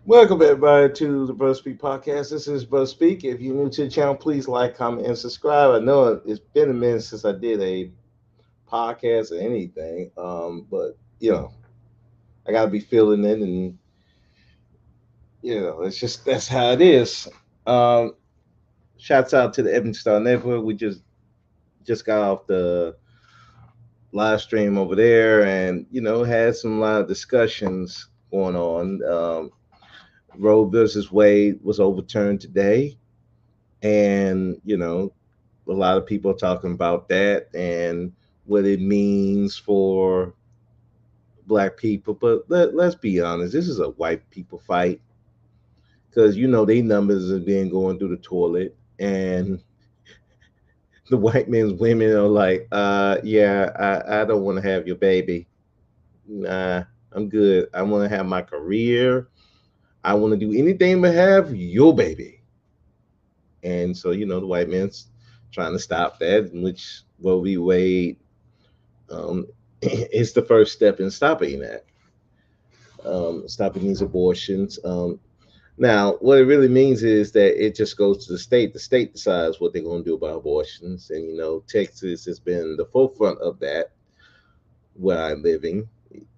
Welcome everybody to the Buzz Speak podcast. This is Buzz Speak. If you're new to the channel, please like, comment, and subscribe. I know it's been a minute since I did a podcast or anything, but I gotta be feeling it, and it's just that's how it is. Um, Shouts out to the Evan Star Network. We just got off the live stream over there, and had some live discussions going on. Roe versus Wade was overturned today, and a lot of people are talking about that and what it means for black people. But let's be honest, this is a white people fight because they numbers have been going through the toilet, and the white men's women are like, yeah, I don't want to have your baby. Nah, I'm good. I want to have my career. I want to do anything but have your baby. And so, the white men's trying to stop that, which Roe v. Wade is the first step in stopping that, stopping these abortions. Now, what it really means is that it just goes to the state. The state decides what they're going to do about abortions, and Texas has been the forefront of that where I'm living,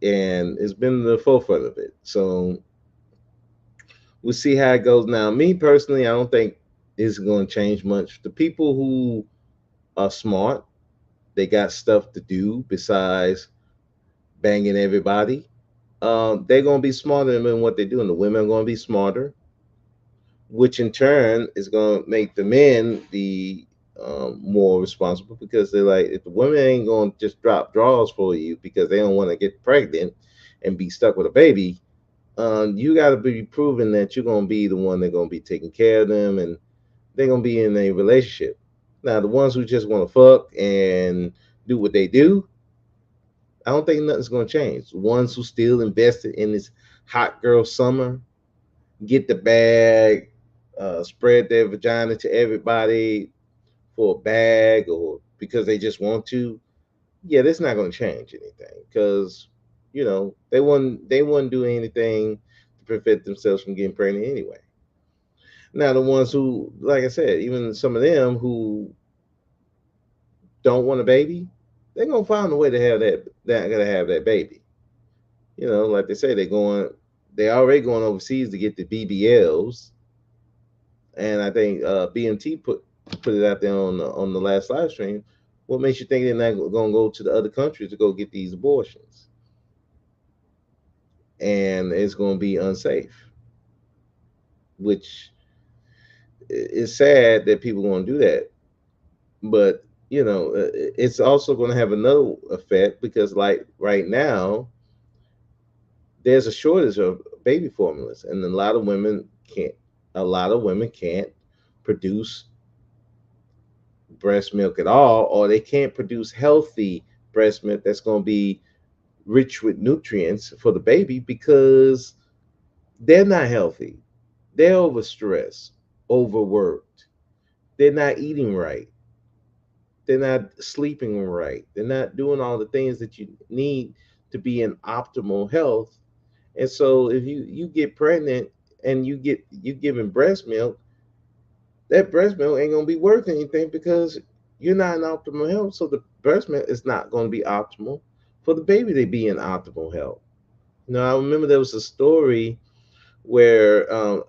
and it's been the forefront of it. So we'll see how it goes. Now, me personally, I don't think it's going to change much. The people who are smart, they got stuff to do besides banging everybody. They're going to be smarter than what they're doing. The women are going to be smarter, which in turn is going to make the men be more responsible because they're like, if the women ain't going to just drop draws for you because they don't want to get pregnant and be stuck with a baby, you got to be proving that you're going to be the one that's going to be taking care of them and they're going to be in a relationship. Now, the ones who just want to fuck and do what they do, I don't think nothing's going to change. The ones who still invested in this hot girl summer, get the bag, spread their vagina to everybody for a bag or because they just want to, yeah, that's not going to change anything because they wouldn't do anything to prevent themselves from getting pregnant anyway. Now, the ones who, like I said, even some of them who don't want a baby, they're gonna find a way to have that. They're gonna have that baby. Like they say, they already going overseas to get the BBLs, and I think BMT put it out there on the last live stream. What makes you think they're not going to go to the other countries to go get these abortions? And it's going to be unsafe, which is sad that people are going to do that. But it's also going to have another effect because, like right now, there's a shortage of baby formulas, and A lot of women can't produce breast milk at all, or they can't produce healthy breast milk that's going to be rich with nutrients for the baby because they're not healthy. They're overstressed, overworked. They're not eating right. They're not sleeping right. They're not doing all the things that you need to be in optimal health. And so if you get pregnant and you giving breast milk, that breast milk ain't gonna be worth anything because you're not in optimal health. So the breast milk is not gonna be optimal for the baby to be in optimal health. I remember there was a story where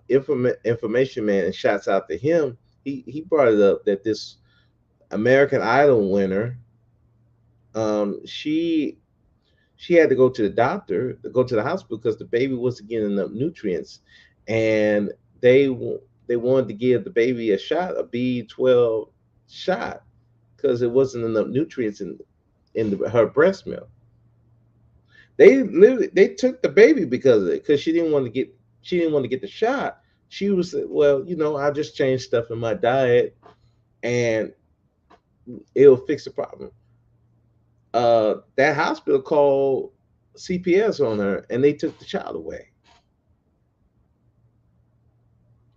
information man, and shouts out to him. He brought it up that this American Idol winner, she had to go to the doctor, to go to the hospital because the baby wasn't getting enough nutrients, and they wanted to give the baby a shot, a B12 shot, because it wasn't enough nutrients her breast milk. They took the baby because of it, because she didn't want to get the shot. She was, well, I just changed stuff in my diet and it'll fix the problem. That hospital called CPS on her and they took the child away.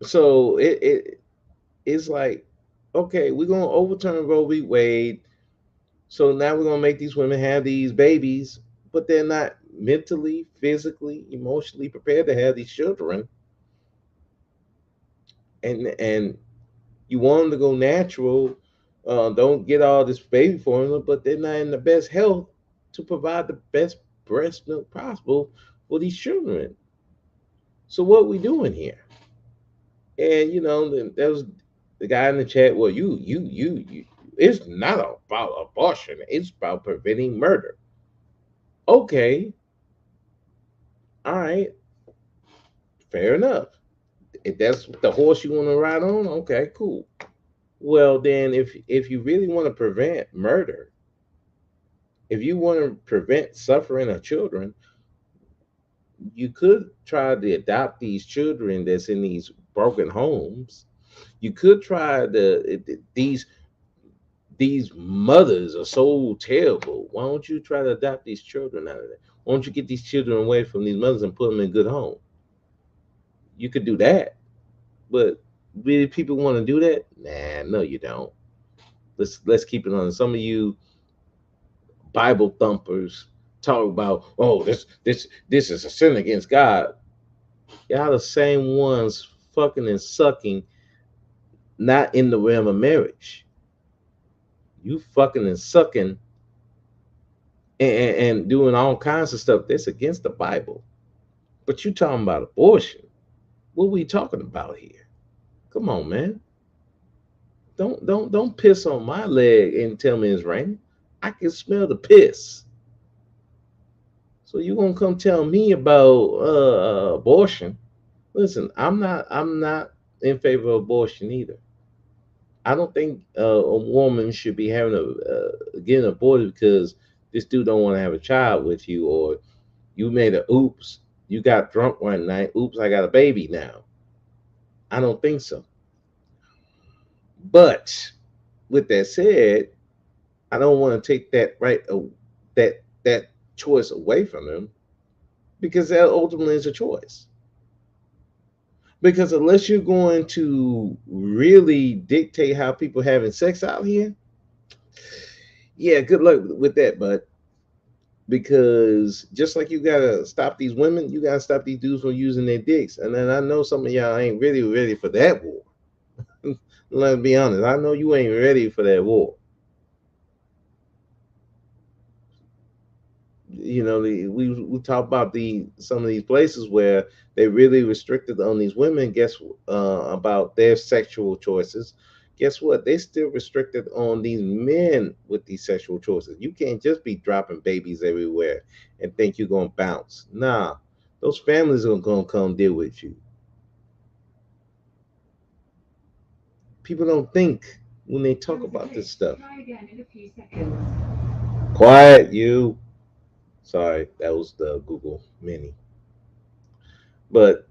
So it's like, okay, we're gonna overturn Roe v. Wade. So now we're gonna make these women have these babies, but they're not mentally, physically, emotionally prepared to have these children. and you want them to go natural. Don't get all this baby formula, but they're not in the best health to provide the best breast milk possible for these children. So what we doing here? And there was the guy in the chat. Well, you. It's not about abortion. It's about preventing murder. Okay, all right, fair enough. If that's the horse you want to ride on, okay, cool. Well, then, if you really want to prevent murder, if you want to prevent suffering of children, you could try to adopt these children that's in these broken homes. You could try these mothers are so terrible. Why don't you try to adopt these children out of there? Why don't you get these children away from these mothers and put them in good home? You could do that, but really, people want to do that? Nah, no, you don't. Let's keep it on. Some of you Bible thumpers talk about, oh, this is a sin against God. Y'all the same ones fucking and sucking, not in the realm of marriage. You fucking and sucking and doing all kinds of stuff that's against the Bible. But you talking about abortion. What are we talking about here? Come on, man. Don't piss on my leg and tell me it's raining. I can smell the piss. So you gonna come tell me about abortion? Listen, I'm not in favor of abortion either. I don't think a woman should be having getting aborted because this dude don't want to have a child with you, or you made a oops, you got drunk one night, oops, I got a baby now. I don't think so. But with that said, I don't want to take that that choice away from him, because that ultimately is a choice. Because unless you're going to really dictate how people having sex out here, yeah, good luck with that, bud. Because just like you gotta stop these women, you gotta stop these dudes from using their dicks. And then I know some of y'all ain't really ready for that war. Let's be honest. I know you ain't ready for that war. We talk about the some of these places where they really restricted on these women. Guess about their sexual choices. Guess what? They still restricted on these men with these sexual choices. You can't just be dropping babies everywhere and think you're gonna bounce. Nah, those families are gonna come deal with you. People don't think when they talk about this stuff. Try again in a few seconds. Quiet, you. Sorry, that was the Google Mini. But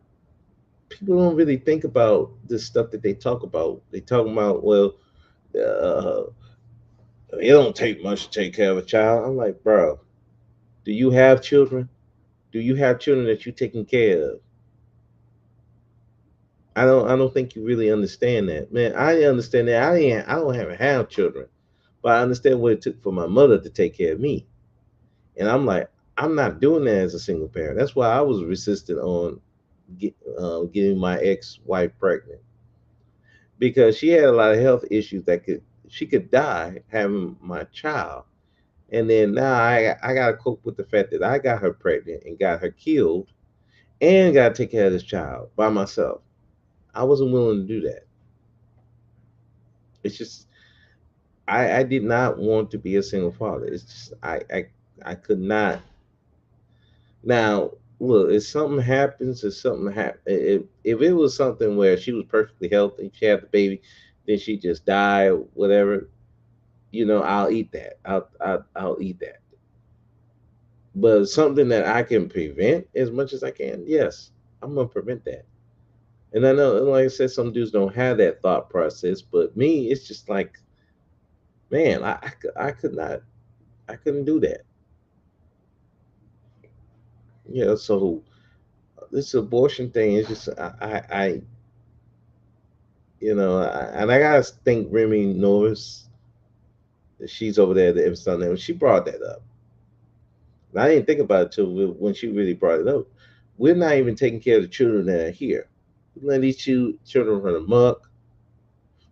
people don't really think about this stuff that they talk about. They talk about, well, uh, it don't take much to take care of a child. I'm like, bro, do you have children? Do you have children that you're taking care of? I don't think you really understand that, man. I understand that. I don't have children, but I understand what it took for my mother to take care of me. And I'm like, I'm not doing that as a single parent. That's why I was resistant on getting my ex-wife pregnant, because she had a lot of health issues that she could die having my child. And then now I got to cope with the fact that I got her pregnant and got her killed and got to take care of this child by myself. I wasn't willing to do that. It's just I did not want to be a single father. It's just I could not. Now look, if something happens, if something if it was something where she was perfectly healthy, she had the baby, then she just died, or whatever. I'll eat that. I'll eat that. But something that I can prevent as much as I can, yes, I'm gonna prevent that. And I know, like I said, some dudes don't have that thought process, but me, it's just like, man, I could not, I couldn't do that. So this abortion thing is just, and I gotta thank Remy Norris. She's over there at the Emerson Center. She brought that up. And I didn't think about it till when she really brought it up. We're not even taking care of the children that are here. Let these children run amok.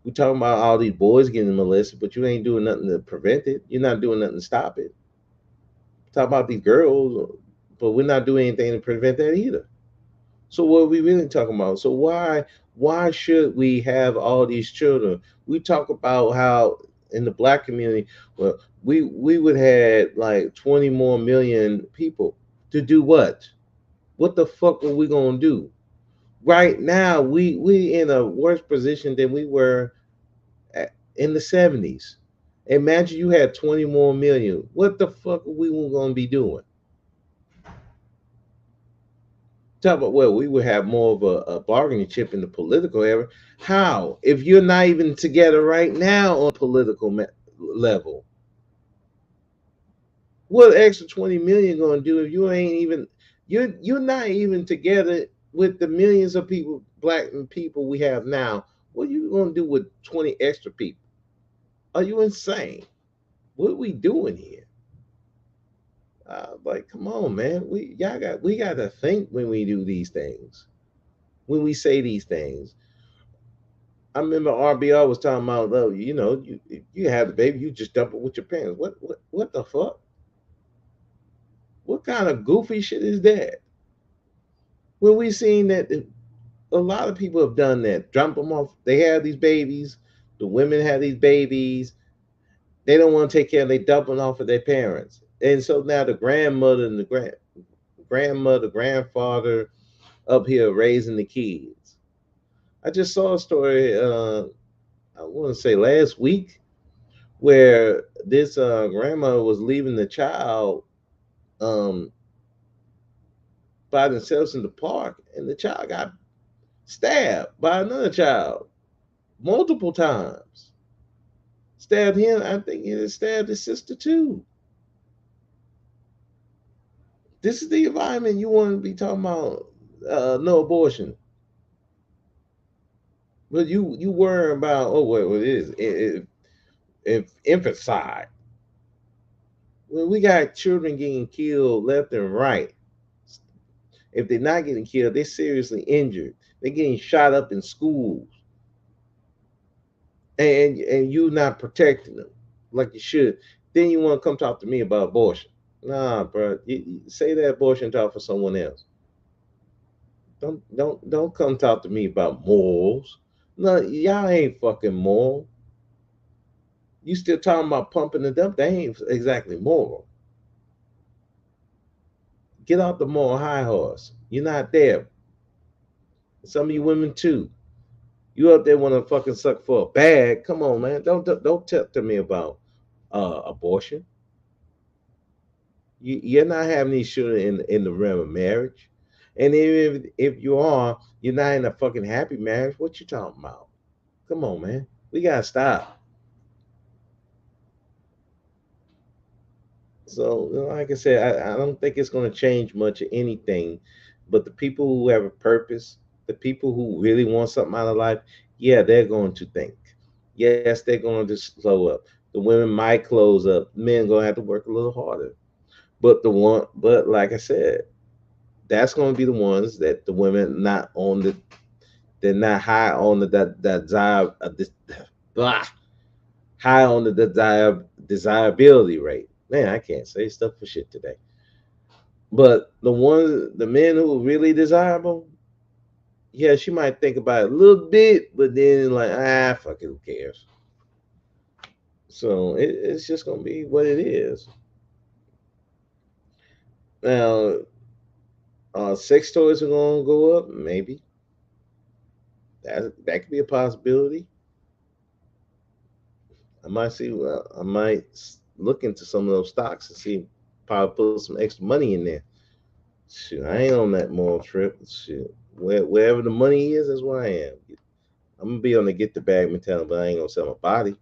We talking about all these boys getting molested, but you ain't doing nothing to prevent it. You're not doing nothing to stop it. Talk about these girls, but we're not doing anything to prevent that either. So what are we really talking about? So why should we have all these children? We talk about how in the black community, well, we would have like 20 more million people to do what? What the fuck are we gonna do? Right now, we in a worse position than we were in the 70s. Imagine you had 20 more million. What the fuck are we gonna be doing? Talk about, well, we would have more of a bargaining chip in the political era. How? If you're not even together right now on political level, what extra 20 million gonna do if you ain't even you're not even together with the millions of people, black people we have now? What are you gonna do with 20 extra people? Are you insane? What are we doing here? Like, come on, man. We gotta think when we do these things, when we say these things. I remember RBR was talking about, oh, you have the baby, you just dump it with your parents. What the fuck? What kind of goofy shit is that? When we seen that a lot of people have done that, dump them off. They have these babies. The women have these babies. They don't want to take care. They dump them off of their parents, and so now the grandmother and the grandmother, grandfather up here raising the kids. I just saw a story. I want to say last week where this grandmother was leaving the child um, by themselves in the park, and the child got stabbed by another child multiple times. Stabbed him. I think he stabbed his sister too. This is the environment you want to be talking about. No abortion, but you worry about, oh, what it is, if infanticide. Well, we got children getting killed left and right. If they're not getting killed, they're seriously injured. They're getting shot up in schools, and you not protecting them like you should. Then you want to come talk to me about abortion? Nah, bro. You say that abortion talk for someone else. Don't come talk to me about morals. No, y'all ain't fucking moral. You still talking about pumping the dump? They ain't exactly moral. Get off the moral high horse. You're not there. Some of you women too. You out there want to fucking suck for a bag? Come on, man. Don't talk to me about abortion. You're not having these children in the realm of marriage, and even if you are, you're not in a fucking happy marriage. What you talking about? Come on, man. We gotta stop. So, like I said, I don't think it's going to change much of anything. But the people who have a purpose, the people who really want something out of life, yeah, they're going to think. Yes, they're going to slow up. The women might close up. Men going to have to work a little harder. But like I said, that's going to be the ones that the women not on the, they're not high on the that desire, blah, high on the desirability rate. Man, I can't say stuff for shit today. But the men who are really desirable, yeah, she might think about it a little bit, but then like, fuck it, who cares? So it's just gonna be what it is. Now, sex toys are gonna go up, maybe. That could be a possibility. I might look into some of those stocks and see, probably put some extra money in there. Shoot, I ain't on that moral trip. Shit, wherever the money is, that's where I am. I'm gonna be on the get the bag mentality, but I ain't gonna sell my body.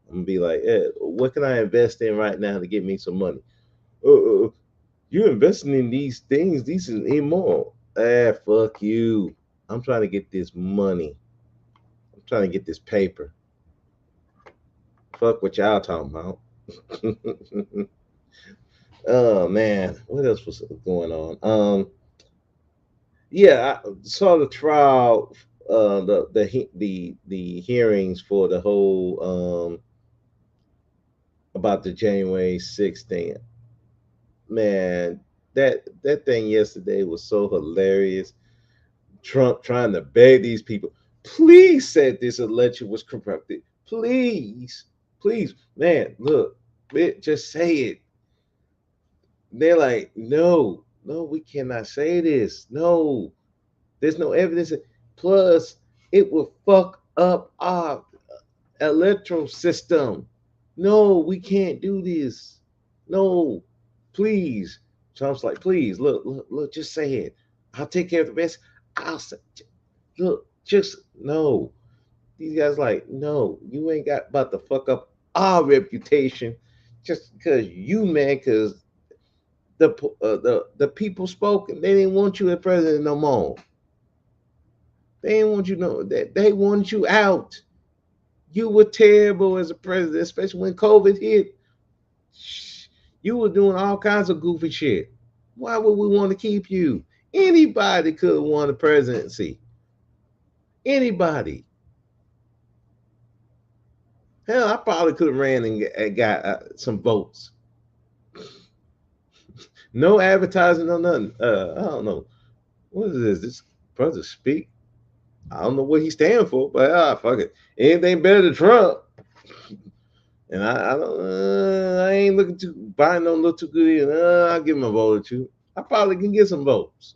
I'm gonna be like, what can I invest in right now to get me some money? Uh, uh, you're investing in these things. These is immoral. Fuck you. I'm trying to get this money. I'm trying to get this paper. Fuck what y'all talking about. Oh man, what else was going on? Yeah, I saw the trial, the hearings for the whole about the January 6th thing. Man, that thing yesterday was so hilarious. Trump trying to beg these people, please say this election was corrupted. Please, please, man, look, just say it. They're like, no, no, we cannot say this. No, there's no evidence. Plus, it will fuck up our electoral system. No, we can't do this. No, please. Trump's like, please, look, look, look, just say it. I'll take care of the rest. I'll say, look, just no. These guys like, no, you ain't got about to fuck up our reputation just because you man, because the people spoke and they didn't want you as president no more. They didn't want you know that they wanted you out. You were terrible as a president, especially when COVID hit. You were doing all kinds of goofy shit. Why would we want to keep you? Anybody could have won the presidency. Anybody. Hell, I probably could have ran and got some votes. No advertising, no nothing. I don't know. What is this? This brother speak? I don't know what he stand for, but fuck it. Anything better than Trump. And I don't, I ain't looking too, Biden don't look too good either. I'll give him a vote or two. I probably can get some votes.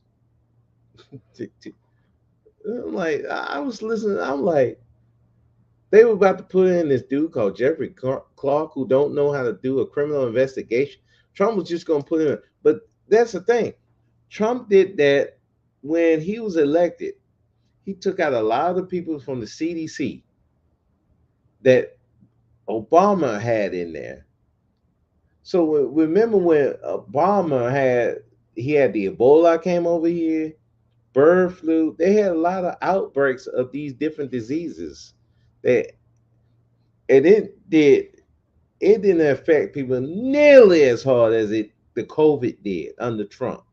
I'm like, I was listening. I'm like, they were about to put in this dude called Jeffrey Clark who don't know how to do a criminal investigation. Trump was just going to put him, but that's the thing. Trump did that when he was elected. He took out a lot of the people from the CDC that Obama had in there. So remember when Obama he had the Ebola came over here, bird flu. They had a lot of outbreaks of these different diseases that and it didn't affect people nearly as hard as the COVID did under Trump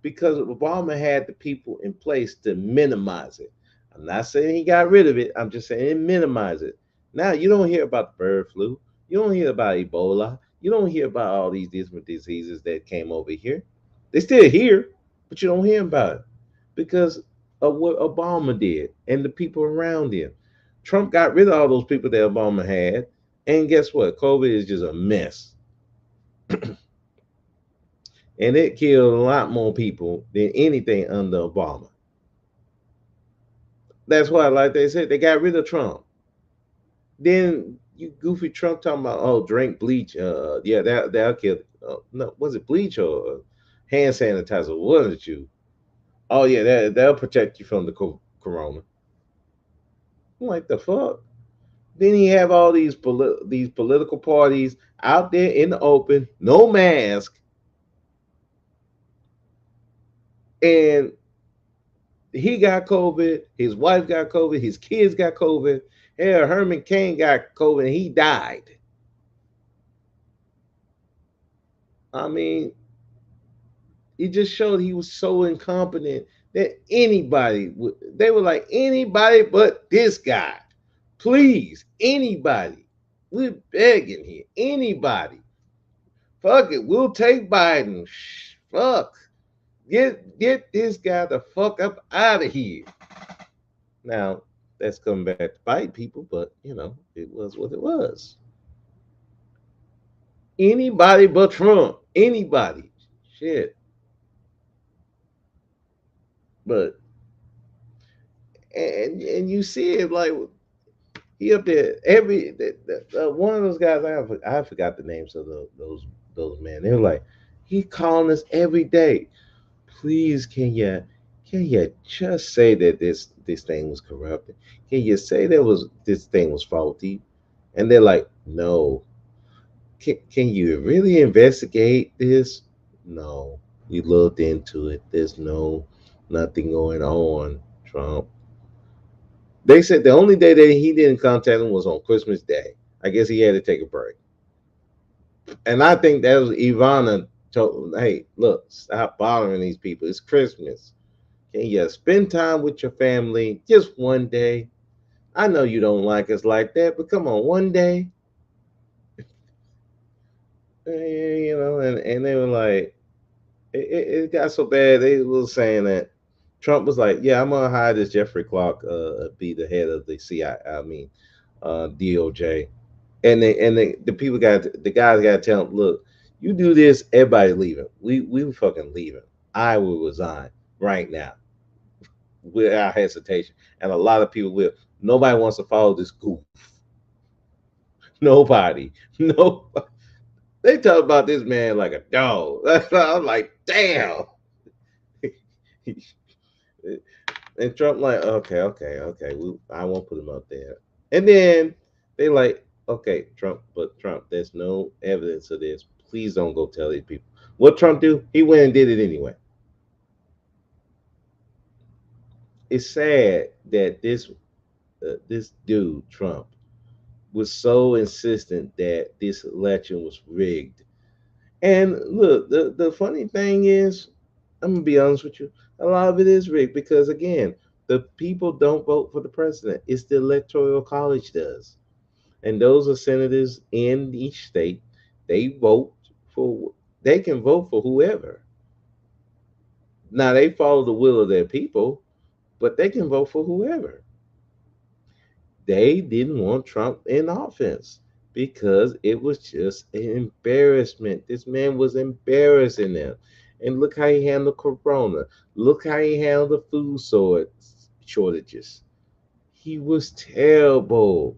because Obama had the people in place to minimize it. I'm not saying he got rid of it. I'm just saying minimize it. Now you don't hear about the bird flu. You don't hear about Ebola. You don't hear about all these different diseases that came over here. They're still here, but you don't hear about it because of what Obama did and the people around him. Trump got rid of all those people that Obama had, and guess what? COVID is just a mess. And it killed a lot more people than anything under Obama. That's why, like they said, they got rid of Trump. Then you goofy Trump talking about drink bleach. Yeah, that'll kill. No, was it bleach or hand sanitizer? Was it you? Oh yeah, that'll protect you from the corona. I'm like the fuck. Then he have all these political parties out there in the open, no mask, and he got COVID. His wife got COVID. His kids got COVID. Hell, Herman Cain got COVID and he died. I mean, he just showed he was so incompetent that anybody would. They were like anybody but this guy. Please, anybody. We're begging here. Anybody. Fuck it. We'll take Biden. Fuck. Get this guy the fuck up out of here. Now, that's coming back to bite people, but it was what it was. Anybody but Trump. Anybody. Shit. But and you see it like he up there one of those guys I forgot the names of those men. They were like he calling us every day. Please, can you just say that this thing was corrupted? Can you say this thing was faulty? And they're like, no. Can you really investigate this? No. You looked into it. There's nothing going on, Trump. They said the only day that he didn't contact him was on Christmas Day. I guess he had to take a break. And I think that was Ivana told him, hey, look, stop bothering these people. It's Christmas. Can you spend time with your family just one day? I know you don't like us like that, but come on, one day. And they were like, it got so bad. They were saying that Trump was like, "Yeah, I'm gonna hire this Jeffrey Clark, be the head of the CIA. I mean, DOJ." The people got the guys got to tell him, "Look, you do this, everybody leaving. We fucking leaving. I will resign right now without hesitation." And a lot of people will. Nobody wants to follow this goof. Nobody. No. They talk about this man like a dog. I'm like, damn. And Trump like, okay, okay, okay, I won't put him up there. And then they like, okay, Trump, but Trump, there's no evidence of this. Please don't go tell these people. What Trump do? He went and did it anyway. It's sad that this dude Trump was so insistent that this election was rigged. And look, the funny thing is, I'm gonna be honest with you, a lot of it is rigged because again, the people don't vote for the president. It's the electoral college does. And those are senators in each state. They vote for they can vote for whoever. Now they follow the will of their people, but they can vote for whoever. They didn't want Trump in office because it was just an embarrassment. This man was embarrassing them. And look how he handled Corona. Look how he handled the shortages. He was terrible.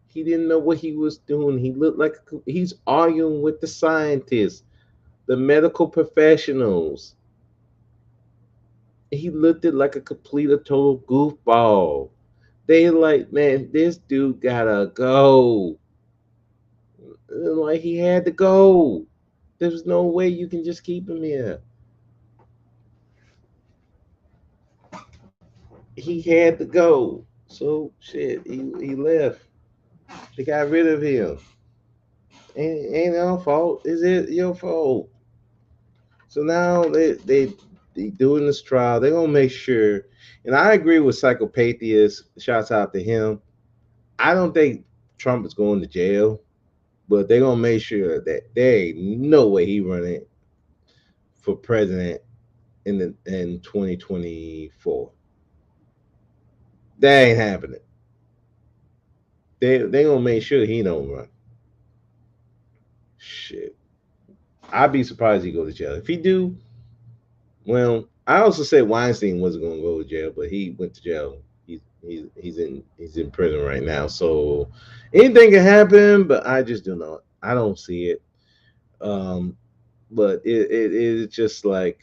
He didn't know what he was doing. He looked like he's arguing with the scientists, the medical professionals. He looked it like a complete, a total goofball. They like, man, this dude gotta go. Like he had to go. There's no way you can just keep him here. He had to go. So shit, he left. They got rid of him. Ain't our fault. Is it your fault? So now they doing this trial. They're gonna make sure. And I agree with Psychopathia. Shouts out to him. I don't think Trump is going to jail, but they're gonna make sure that there ain't no way he running for president in 2024. That ain't happening. They gonna make sure he don't run. Shit. I'd be surprised he go to jail. If he do, well, I also said Weinstein wasn't gonna go to jail, but he went to jail. He's in prison right now. So anything can happen, but I just do not. I don't see it. Um, but it's just like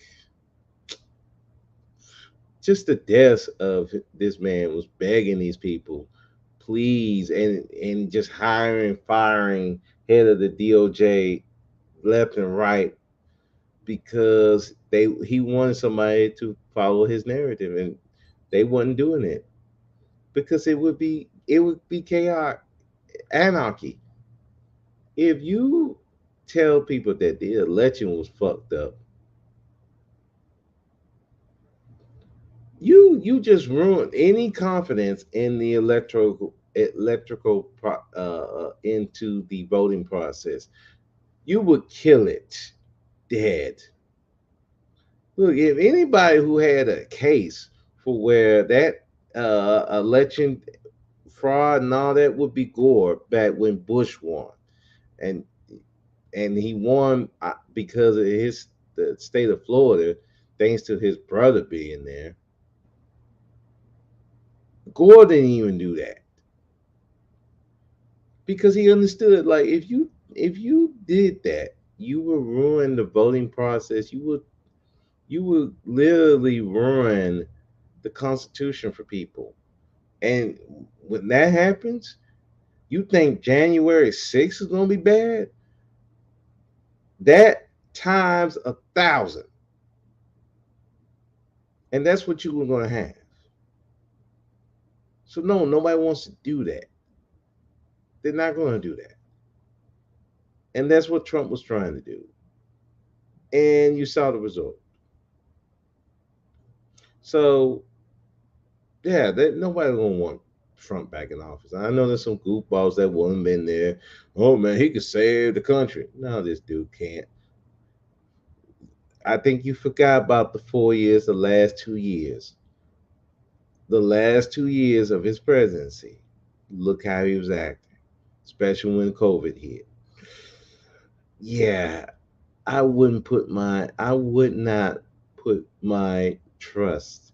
just the deaths of this man was begging these people, please, and just hiring, firing head of the DOJ left and right because he wanted somebody to follow his narrative, and they wasn't doing it because it would be chaos, anarchy. If you tell people that the election was fucked up, you just ruined any confidence in the electrical into the voting process. You would kill it dead. Look, if anybody who had a case for where that election fraud and all that would be Gore back when Bush won, and he won because of the state of Florida, thanks to his brother being there. Gore didn't even do that because he understood. Like if you did that, you would ruin the voting process. You would literally ruin the Constitution for people. And when that happens, you think January 6th is gonna be bad? That times 1,000, and that's what you were gonna have. So no, nobody wants to do that. They're not gonna do that, and that's what Trump was trying to do. And you saw the result. So yeah, nobody gonna want Trump back in office. I know there's some goofballs that won't been there. Oh man, he could save the country. No, this dude can't. I think you forgot about the 4 years, the last 2 years. The last 2 years of his presidency. Look how he was acting, especially when COVID hit. Yeah, I would not put my trust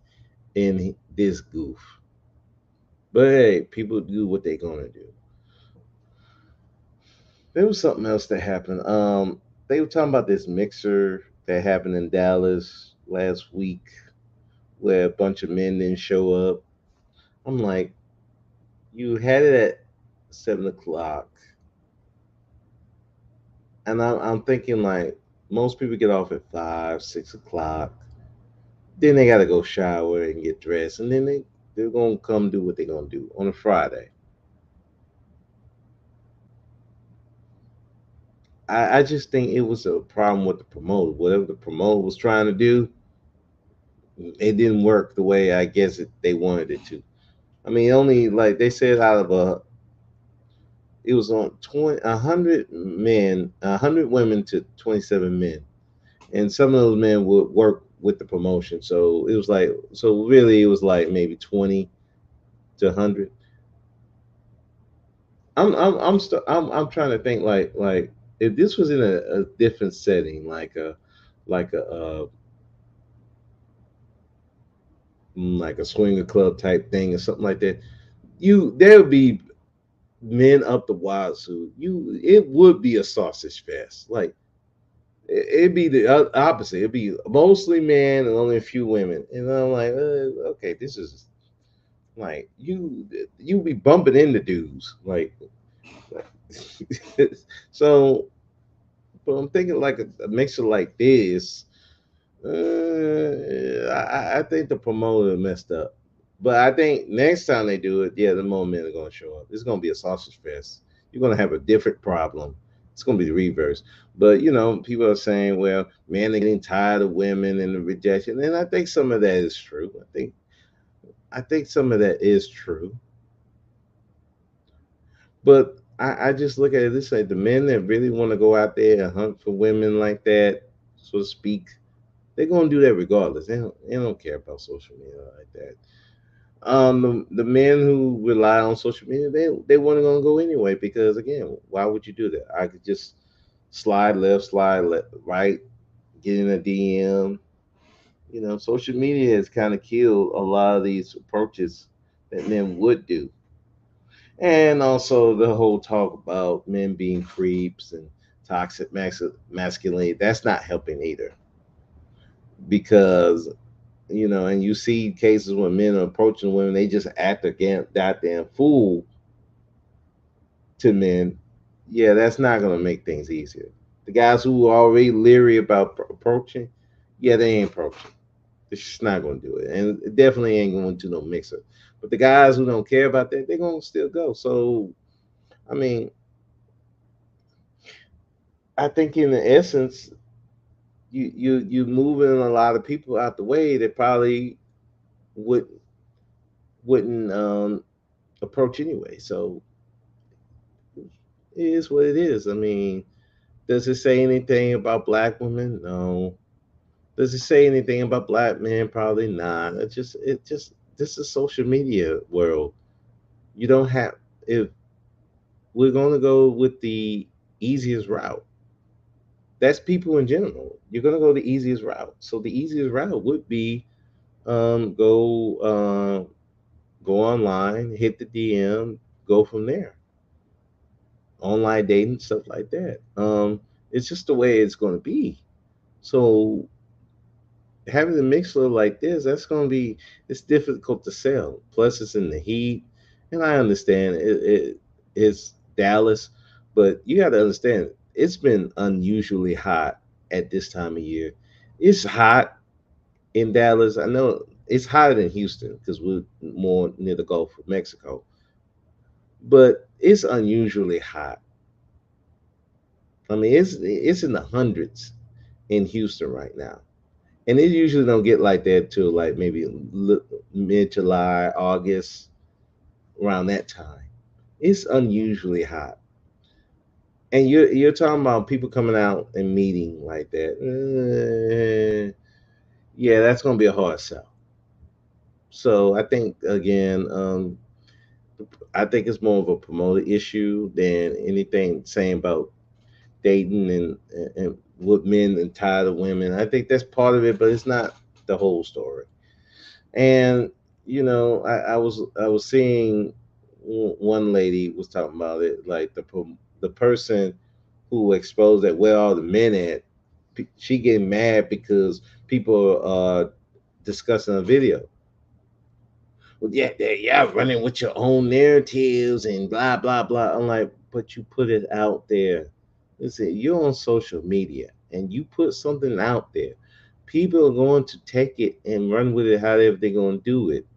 in this goof. But hey, people do what they're gonna do. There was something else that happened. They were talking about this mixer that happened in Dallas last week, where a bunch of men didn't show up. I'm like, you had it at 7 o'clock, and I'm thinking like most people get off at 5, 6 o'clock. Then they gotta go shower and get dressed, and then they're gonna come do what they're gonna do on a Friday. I just think it was a problem with the promoter. Whatever the promoter was trying to do, it didn't work the way I guess they wanted it to. I mean, only like they said, out of it was on 100 men, 100 women to 27 men, and some of those men would work with the promotion. So it was like, so really, it was like maybe 20 to 100. I'm trying to think like if this was in a different setting, like a swinger club type thing or something like that, there would be men up the wazoo. It would be a sausage fest. Like it'd be the opposite. It'd be mostly men and only a few women. And I'm like, okay, this is like you be bumping into dudes like so. But I'm thinking like a mixer like this. I think the promoter messed up. But I think next time they do it, yeah, the more men are gonna show up. It's gonna be a sausage fest. You're gonna have a different problem. It's gonna be the reverse. But people are saying, well, men are getting tired of women and the rejection, and I think some of that is true. I think some of that is true. But I just look at it this way: the men that really want to go out there and hunt for women like that, so to speak, they're gonna do that regardless. They don't care about social media like that. The men who rely on social media, they weren't gonna go anyway because again, why would you do that? I could just slide left, right, get in a DM. Social media has kind of killed a lot of these approaches that men would do, and also the whole talk about men being creeps and toxic masculinity. That's not helping either because and you see cases when men are approaching women, they just act again that damn fool to men. Yeah, that's not gonna make things easier. The guys who are already leery about approaching, yeah, they ain't approaching. It's just not gonna do it, and it definitely ain't going to no mixer. But the guys who don't care about that, they're gonna still go. So, I mean, I think in the essence, you moving a lot of people out the way that probably would wouldn't approach anyway. So it is what it is. I mean, does it say anything about black women? No. Does it say anything about black men? Probably not. It just this is social media world. You don't have if we're gonna go with the easiest route. That's people in general. You're gonna go the easiest route. So the easiest route would be go online, hit the DM, go from there. Online dating, stuff like that. It's just the way it's gonna be. So having a mixer like this, that's going to be it's difficult to sell. Plus, it's in the heat, and I understand it's Dallas, but you got to understand it's been unusually hot at this time of year. It's hot in Dallas. I know it's hotter than Houston because we're more near the Gulf of Mexico, but it's unusually hot. I mean, it's in the hundreds in Houston right now. and it usually don't get like that till like maybe mid July, August, around that time. It's unusually hot, and you're talking about people coming out and meeting like that. Yeah, that's gonna be a hard sell. So I think again, I think it's more of a promoter issue than anything saying about dating and what men and tired of women. I think that's part of it, but it's not the whole story. And I was seeing one lady was talking about it, like the person who exposed that where all the men at. She getting mad because people are discussing a video. Well, yeah, yeah, running with your own narratives and blah blah blah. I'm like, but you put it out there. Listen, you're on social media and you put something out there. People are going to take it and run with it however they're going to do it.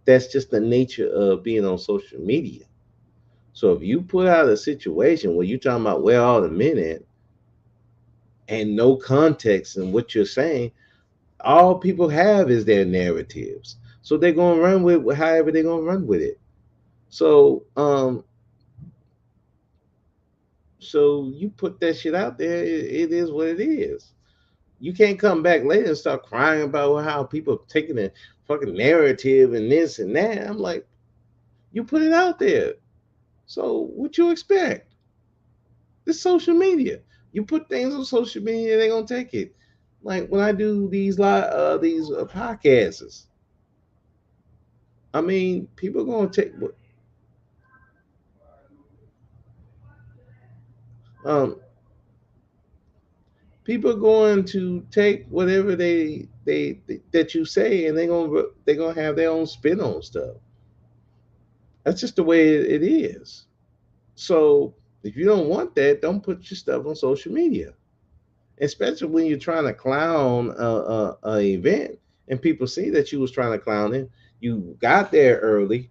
That's just the nature of being on social media. So if you put out a situation where you're talking about where all the men at and no context in what you're saying, all people have is their narratives. So they're gonna run with however they're gonna run with it. So so you put that shit out there, it is what it is. You can't come back later and start crying about how people taking a fucking narrative and this and that. I'm like, you put it out there. So what you expect? This social media. You put things on social media, they're gonna take it. Like when I do these podcasts, I mean, people gonna take um people are going to take whatever they that you say, and they're gonna have their own spin on stuff. That's just the way it is. So if you don't want that, don't put your stuff on social media, especially when you're trying to clown a event and people see that you was trying to clown it. You got there early,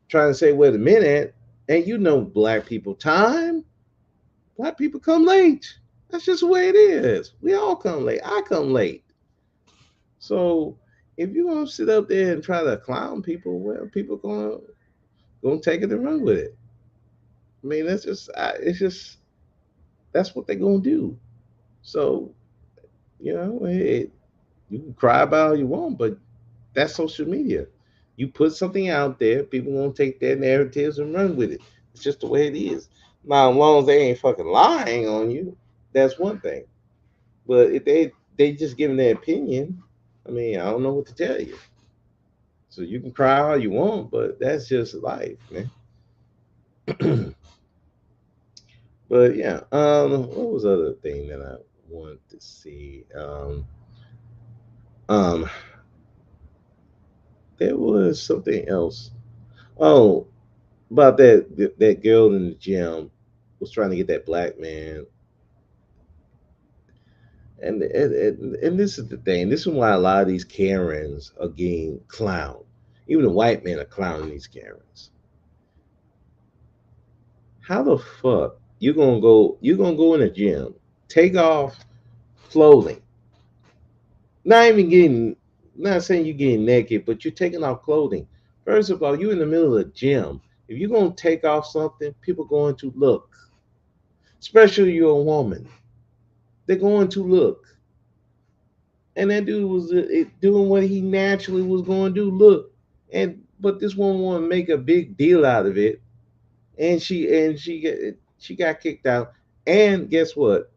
trying to say wait a minute, and black people time. Black people come late. That's just the way it is. We all come late. I come late. So if you're gonna sit up there and try to clown people, well, people gonna take it and run with it. I mean, it's just that's what they're gonna do. So you can cry about all you want, but that's social media. You put something out there, people gonna take their narratives and run with it. It's just the way it is. Now, as long as they ain't fucking lying on you, that's one thing. But if they just giving their opinion, I mean, I don't know what to tell you. So you can cry all you want, but that's just life, man. But yeah, what was the other thing that I wanted to see? Um, there was something else. Oh, about that girl in the gym was trying to get that black man, and this is the thing. This is why a lot of these Karens are getting clowned. Even the white men are clowning these Karens. How the fuck you gonna go in a gym, take off clothing, not even getting not saying you're getting naked, but you're taking off clothing. First of all, you in the middle of the gym. If you're gonna take off something, people going to look. Especially you're a woman. They're going to look. And that dude was doing what he naturally was going to do. Look. But this woman want to make a big deal out of it. And she got kicked out. And guess what?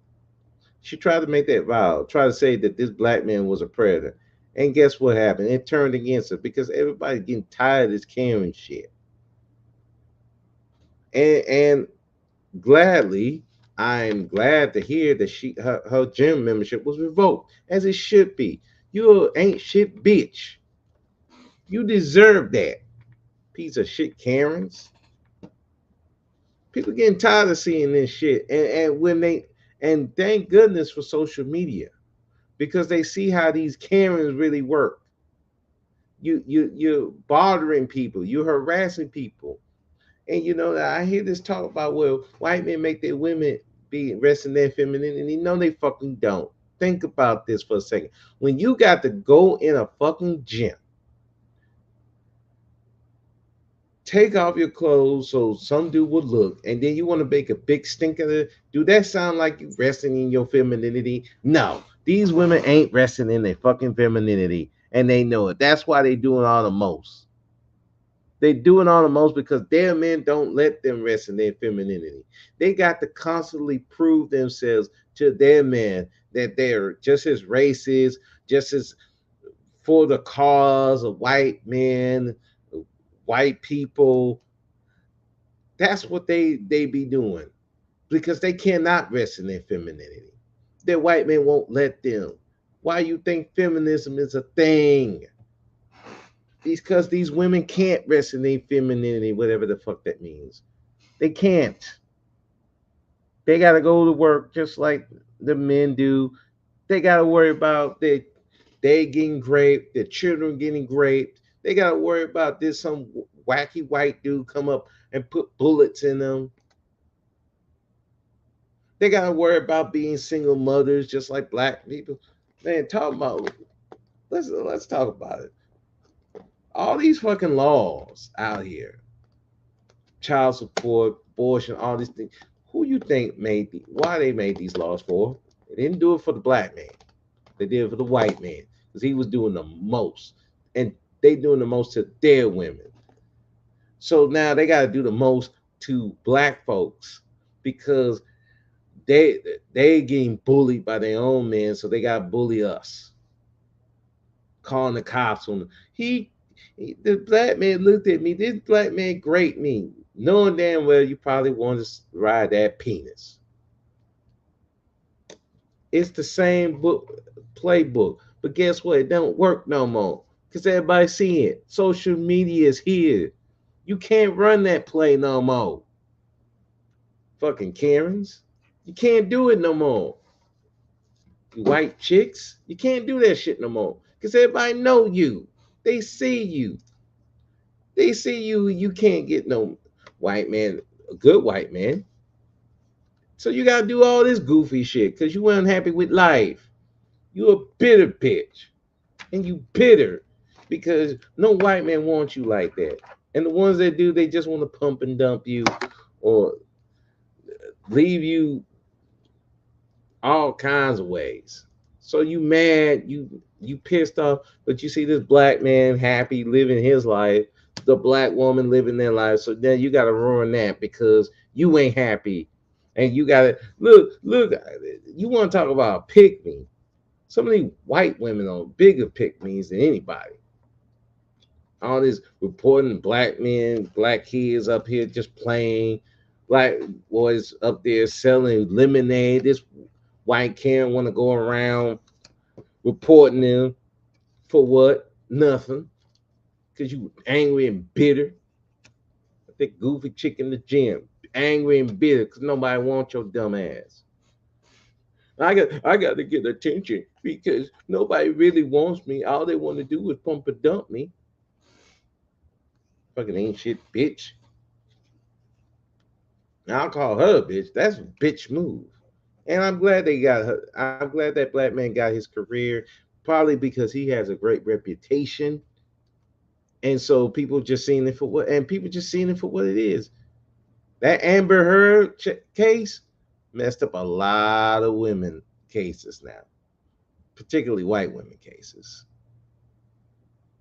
She tried to make that vow, try to say that this black man was a predator. And guess what happened? It turned against her because everybody's getting tired of this Karen shit. And gladly, I'm glad to hear that her gym membership was revoked, as it should be. You ain't shit bitch. You deserve that. Piece of shit Karens. People getting tired of seeing this shit. And thank goodness for social media, because they see how these Karens really work. You're bothering people, you're harassing people. And I hear this talk about, well, white men make their women be resting their femininity. No, they fucking don't. think about this for a second. When you got to go in a fucking gym, take off your clothes so some dude would look, and then you want to make a big stink of it. Do that sound like you resting in your femininity? No, these women ain't resting in their fucking femininity, and they know it. That's why they doing all the most. They doing all the most because their men don't let them rest in their femininity. They got to constantly prove themselves to their men that they're just as racist, just as for the cause of white men, white people. That's what they be doing because they cannot rest in their femininity. Their white men won't let them. Why you think feminism is a thing? Because these women can't rest in their femininity, whatever the fuck that means. They can't. They gotta go to work just like the men do. They gotta worry about they getting raped, their children getting raped. They gotta worry about this some wacky white dude come up and put bullets in them. They gotta worry about being single mothers just like black people. Man, talk about let's talk about it. All these fucking laws out here, child support, abortion, all these things. Who you think made why they made these laws for? They didn't do it for the black man. They did it for the white man because he was doing the most, and they doing the most to their women. So now they got to do the most to black folks because they getting bullied by their own men, so they got to bully us, calling the cops on them. The black man looked at me. This black man great me, knowing damn well you probably want to ride that penis. It's the same book playbook, but guess what? It don't work no more because everybody see it. Social media is here. You can't run that play no more. Fucking Karens, you can't do it no more. You white chicks, you can't do that shit no more because everybody know you. They see you. They see you. You can't get no white man, a good white man. So you gotta do all this goofy shit because you weren't happy with life. You a bitter bitch. And you bitter because no white man wants you like that. And the ones that do, they just want to pump and dump you or leave you all kinds of ways. So you mad, you pissed off, but you see this black man happy living his life, the black woman living their life. So then you gotta ruin that because you ain't happy. And you gotta look, you want to talk about a pick me. Some of these white women are bigger pick me's than anybody. All this reporting black men, black kids up here just playing, black boys up there selling lemonade. This white Karen want to go around reporting them for what? Nothing. Because you angry and bitter. I think goofy chick in the gym, angry and bitter because nobody wants your dumb ass. I got to get attention because nobody really wants me. All they want to do is pump and dump me. Fucking ain't shit, bitch. I'll call her a bitch. That's a bitch move. And I'm glad they got her. I'm glad that black man got his career, probably because he has a great reputation. And so people just seeing it for what, and people just seeing it for what it is. That Amber Heard case messed up a lot of women cases now, particularly white women cases.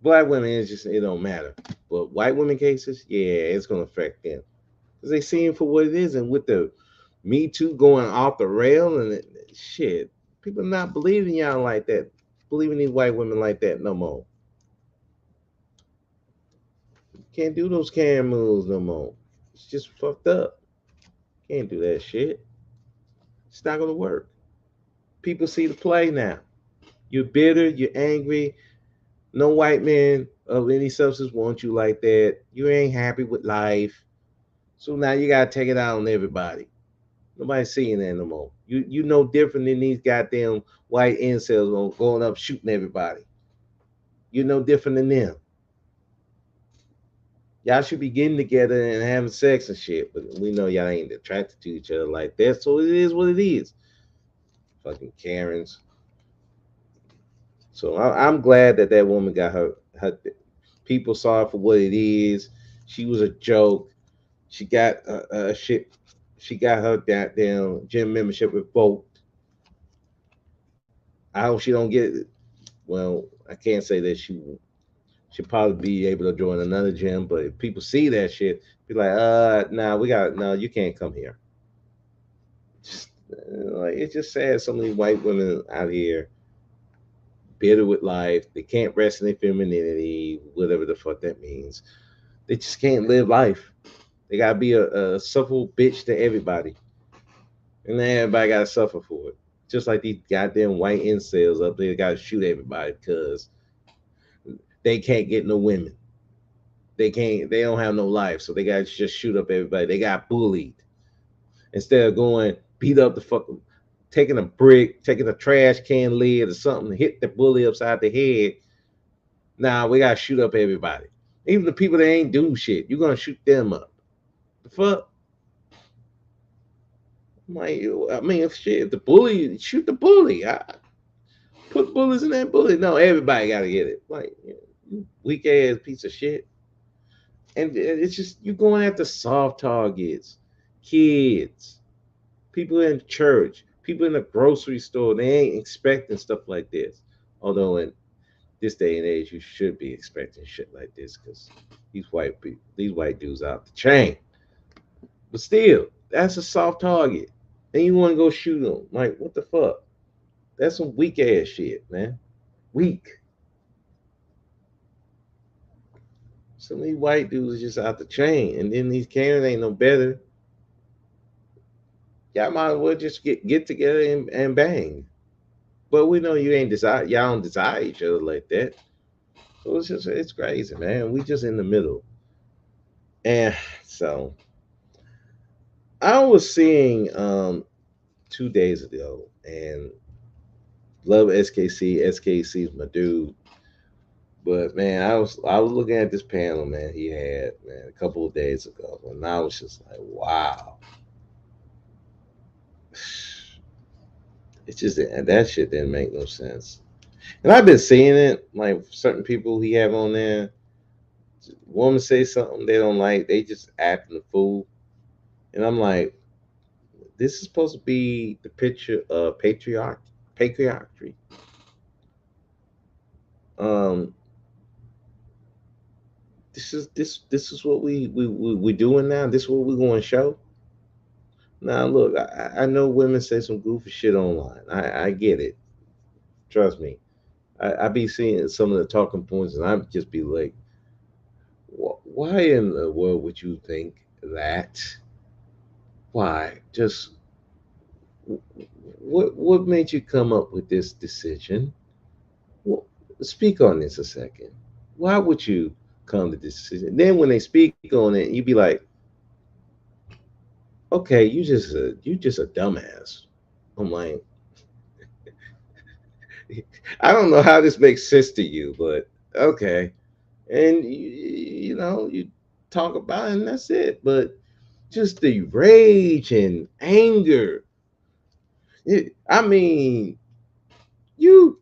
Black women is just it don't matter, but white women cases, yeah, it's gonna affect them because they see it for what it is, and with the Me Too going off the rail and shit, people not believing y'all like that, believing these white women like that no more. Can't do those can moves no more. It's just fucked up. Can't do that shit. It's not gonna work. People see the play now. You're bitter. You're angry. No white man of any substance wants you like that. You ain't happy with life. So now you gotta take it out on everybody. Nobody's seeing that no more. You know different than these goddamn white incels going up shooting everybody. You know different than them. Y'all should be getting together and having sex and shit, but we know y'all ain't attracted to each other like that. So it is what it is. Fucking Karens. So I'm glad that that woman got her. People saw it for what it is. She was a joke. She got shit. She got her goddamn gym membership revoked. I hope she don't get it. Well, I can't say that she should probably be able to join another gym, but if people see that shit, be like, nah, we got no, you can't come here. Just, like it's just sad. So many white women out here bitter with life. They can't rest in their femininity, whatever the fuck that means. They just can't live life. They gotta be a sufferable bitch to everybody, and then everybody gotta suffer for it. Just like these goddamn white incels up there, gotta shoot everybody because they can't get no women. They can't. They don't have no life, so they gotta just shoot up everybody. They got bullied instead of going beat up the fucking, taking a brick, taking a trash can lid or something, hit the bully upside the head. Now we gotta shoot up everybody, even the people that ain't do shit. You're gonna shoot them up. The fuck. Like, I mean, if shit, if the bully, shoot the bully. I put bullets in that bully. No, everybody got to get it. Like, you weak ass piece of shit. And it's just, you going after soft targets, kids, people in church, people in the grocery store. They ain't expecting stuff like this. Although in this day and age, you should be expecting shit like this because these white people, these white dudes out the chain. But still, that's a soft target. And you want to go shoot them. Like, what the fuck? That's some weak ass shit, man. Weak. Some of these white dudes are just out the chain. And then these Karens ain't no better. Y'all might as well just get together and bang. But we know you ain't desire, y'all don't desire each other like that. So it's just, it's crazy, man. We just in the middle. And so I was seeing 2 days ago, and love SKC. SKC's my dude. But man, I was looking at this panel, man, he had, man, a couple of days ago, and I was just like, wow. It's just that shit didn't make no sense. And I've been seeing it, like certain people he have on there. Woman say something they don't like, they just acting a fool. And I'm like, this is supposed to be the picture of patriarchy. Um, this is what we doing now. This is what we're going to show. Now look, I know women say some goofy shit online. I get it. Trust me. I be seeing some of the talking points, and I just be like, why in the world would you think that? Why? Just what made you come up with this decision? Well, speak on this a second. Why would you come to this decision? Then when they speak on it, you be like, okay, you just a dumbass. I'm like, I don't know how this makes sense to you, but okay. And you talk about it and that's it. But just the rage and anger. I mean, you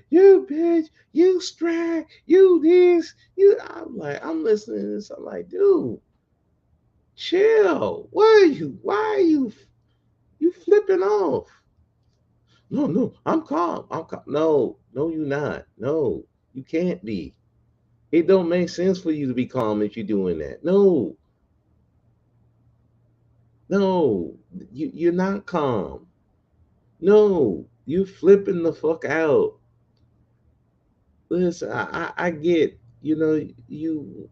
you bitch, you strag, you this, you. I'm like, I'm listening to this. I'm like, dude, chill. Why are you flipping off? No, no, I'm calm. I'm calm. No, no, you not. No, you can't be. It don't make sense for you to be calm if you're doing that. No, no, you're not calm. No, you flipping the fuck out. Listen, I get, you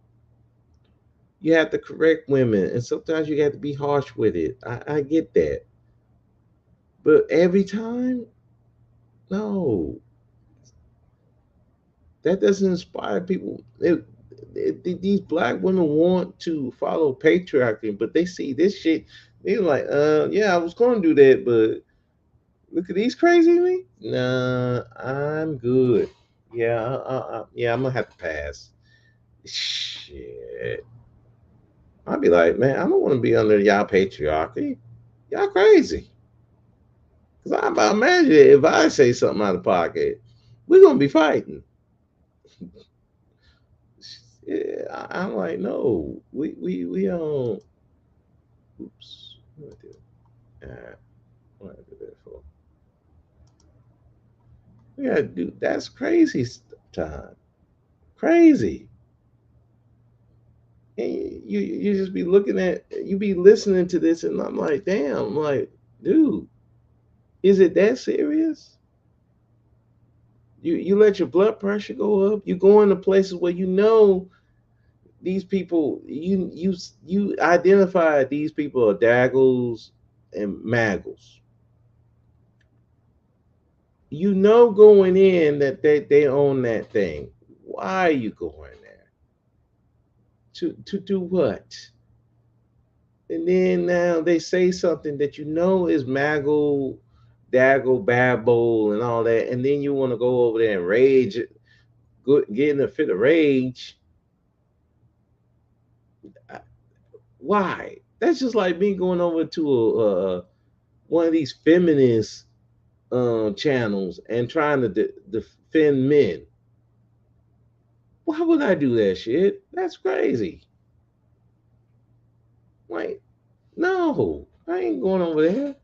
have to correct women, and sometimes you have to be harsh with it. I get that, but every time, no, that doesn't inspire people. These black women want to follow patriarchy, but they see this shit. They're like, yeah, I was going to do that, but look at these crazy me. Nah, I'm good. Yeah, yeah, I'm gonna have to pass. Shit. I'd be like, man, I don't want to be under y'all patriarchy. Y'all crazy. Cause I'm about to imagine if I say something out of pocket. We're gonna be fighting. Yeah, I'm like, no, we don't. Oops, what I do? What I do that for? We gotta do. That's crazy time. Crazy. And you just be looking at, you be listening to this, and I'm like, damn, I'm like, dude, is it that serious? You let your blood pressure go up. You go into places where you know these people. You identify these people are daggles and maggles. You know going in that they own that thing. Why are you going there? To do what? And then now they say something that you know is maggle, daggle, babble, and all that, and then you want to go over there and rage, get in a fit of rage. Why? That's just like me going over to one of these feminist channels and trying to defend men. Why would I do that shit? That's crazy. Like, no, I ain't going over there.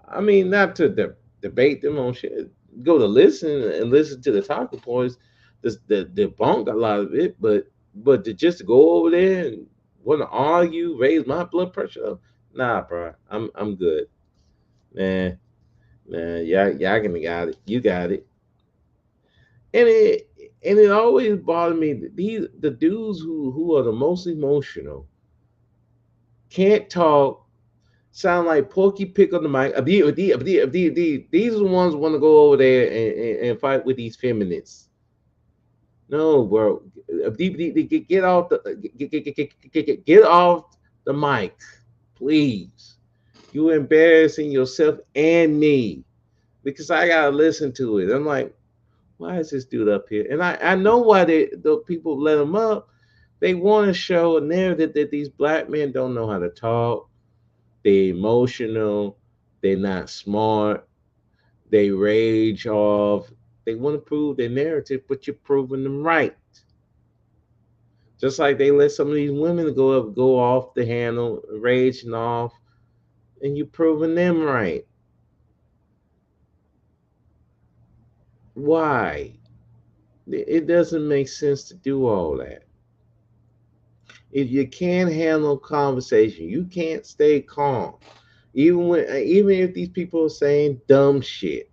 I mean, not to debate them on shit. Go to listen and listen to the talking points, the debunk a lot of it, but to just go over there and want to argue, raise my blood pressure up, nah, bro. I'm good, man. Man, y'all can got it. You got it. And it always bothered me that the dudes who are the most emotional can't talk, sound like Porky Pick on the mic. These are the ones who want to go over there and fight with these feminists. No, bro. Get off the get off the mic, please. You embarrassing yourself and me because I gotta listen to it. I'm like, why is this dude up here? And I know why the people let him up. They want to show a narrative that these black men don't know how to talk. They're emotional. They're not smart. They rage off. They want to prove their narrative, but you're proving them right. Just like they let some of these women go off the handle, raging off, and you're proving them right. Why? It doesn't make sense to do all that. If you can't handle conversation, you can't stay calm. Even if these people are saying dumb shit,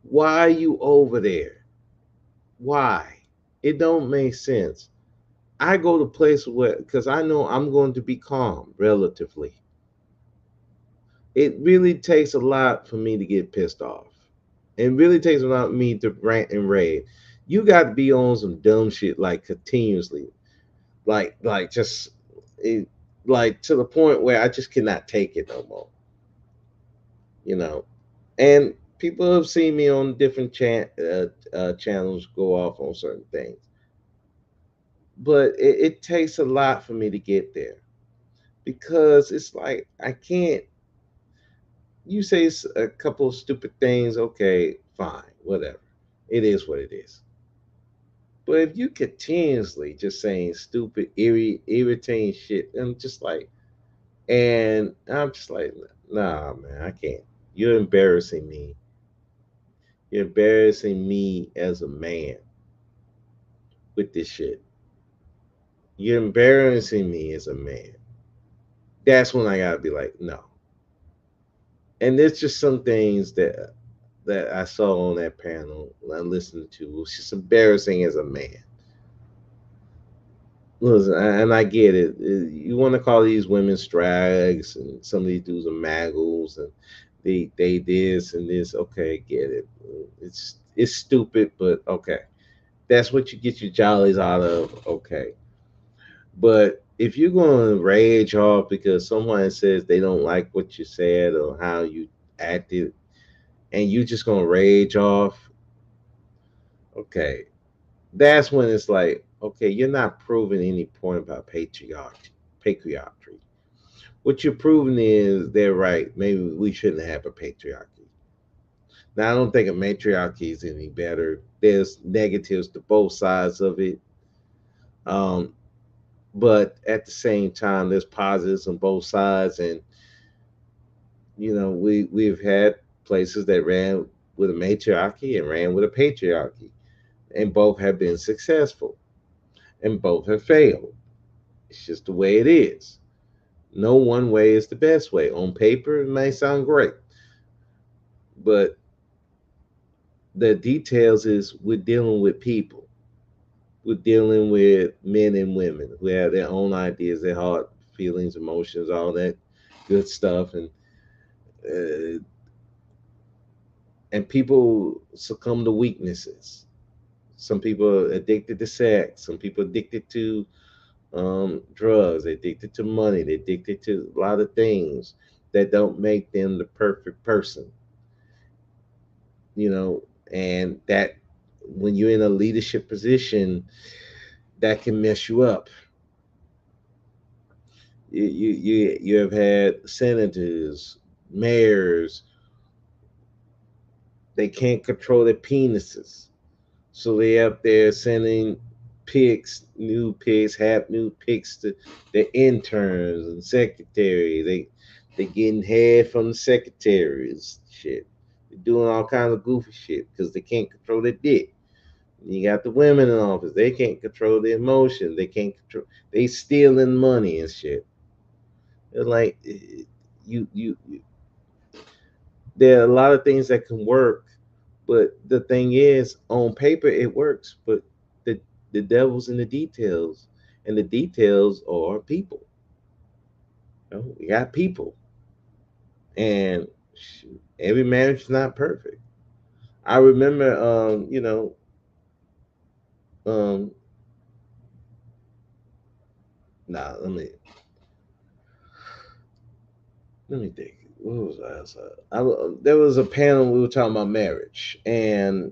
why are you over there? Why? It don't make sense. I go to places where because I know I'm going to be calm relatively. It really takes a lot for me to get pissed off. It really takes a lot of me to rant and rave. You got to be on some dumb shit like continuously, like just it, like to the point where I just cannot take it no more. You know, and people have seen me on different channels go off on certain things, but it takes a lot for me to get there because it's like I can't. You say a couple of stupid things, okay, fine, whatever. It is what it is. But if you continuously just saying stupid, irritating shit, and I'm just like, nah, man, I can't. You're embarrassing me. You're embarrassing me as a man with this shit. You're embarrassing me as a man. That's when I gotta be like, no. And there's just some things that I saw on that panel I listened to. It was just embarrassing as a man. Listen, and I get it. You want to call these women strags, and some of these dudes are maggles, and they this and this. Okay, get it. It's stupid, but okay. That's what you get your jollies out of. Okay, but if you're going to rage off because someone says they don't like what you said or how you acted, and you just going to rage off, okay, that's when it's like, okay, you're not proving any point about patriarchy. What you're proving is they're right. Maybe we shouldn't have a patriarchy. Now, I don't think a matriarchy is any better. There's negatives to both sides of it. Um, but at the same time, there's positives on both sides. And, we've had places that ran with a matriarchy and ran with a patriarchy, and both have been successful and both have failed. It's just the way it is. No one way is the best way. On paper, it may sound great, but the details is we're dealing with people. We're dealing with men and women who have their own ideas, their heart, feelings, emotions, all that good stuff, uh, and people succumb to weaknesses. Some people are addicted to sex. Some people addicted to drugs. They're addicted to money. They're addicted to a lot of things that don't make them the perfect person. You know, and that when you're in a leadership position, that can mess you up. You have had senators, mayors, they can't control their penises. So they up there sending pics, new pics, half new pics to the interns and secretary. They getting head from the secretaries. Shit. They're doing all kinds of goofy shit because they can't control their dick. You got the women in office. They can't control their emotions. They can't control. They stealing money and shit. It's like you. There are a lot of things that can work, but the thing is, on paper it works, but the the devil's in the details, and the details are people. We got people, and shoot, every marriage is not perfect. I remember, um, nah, let me think. What was there was a panel we were talking about marriage, and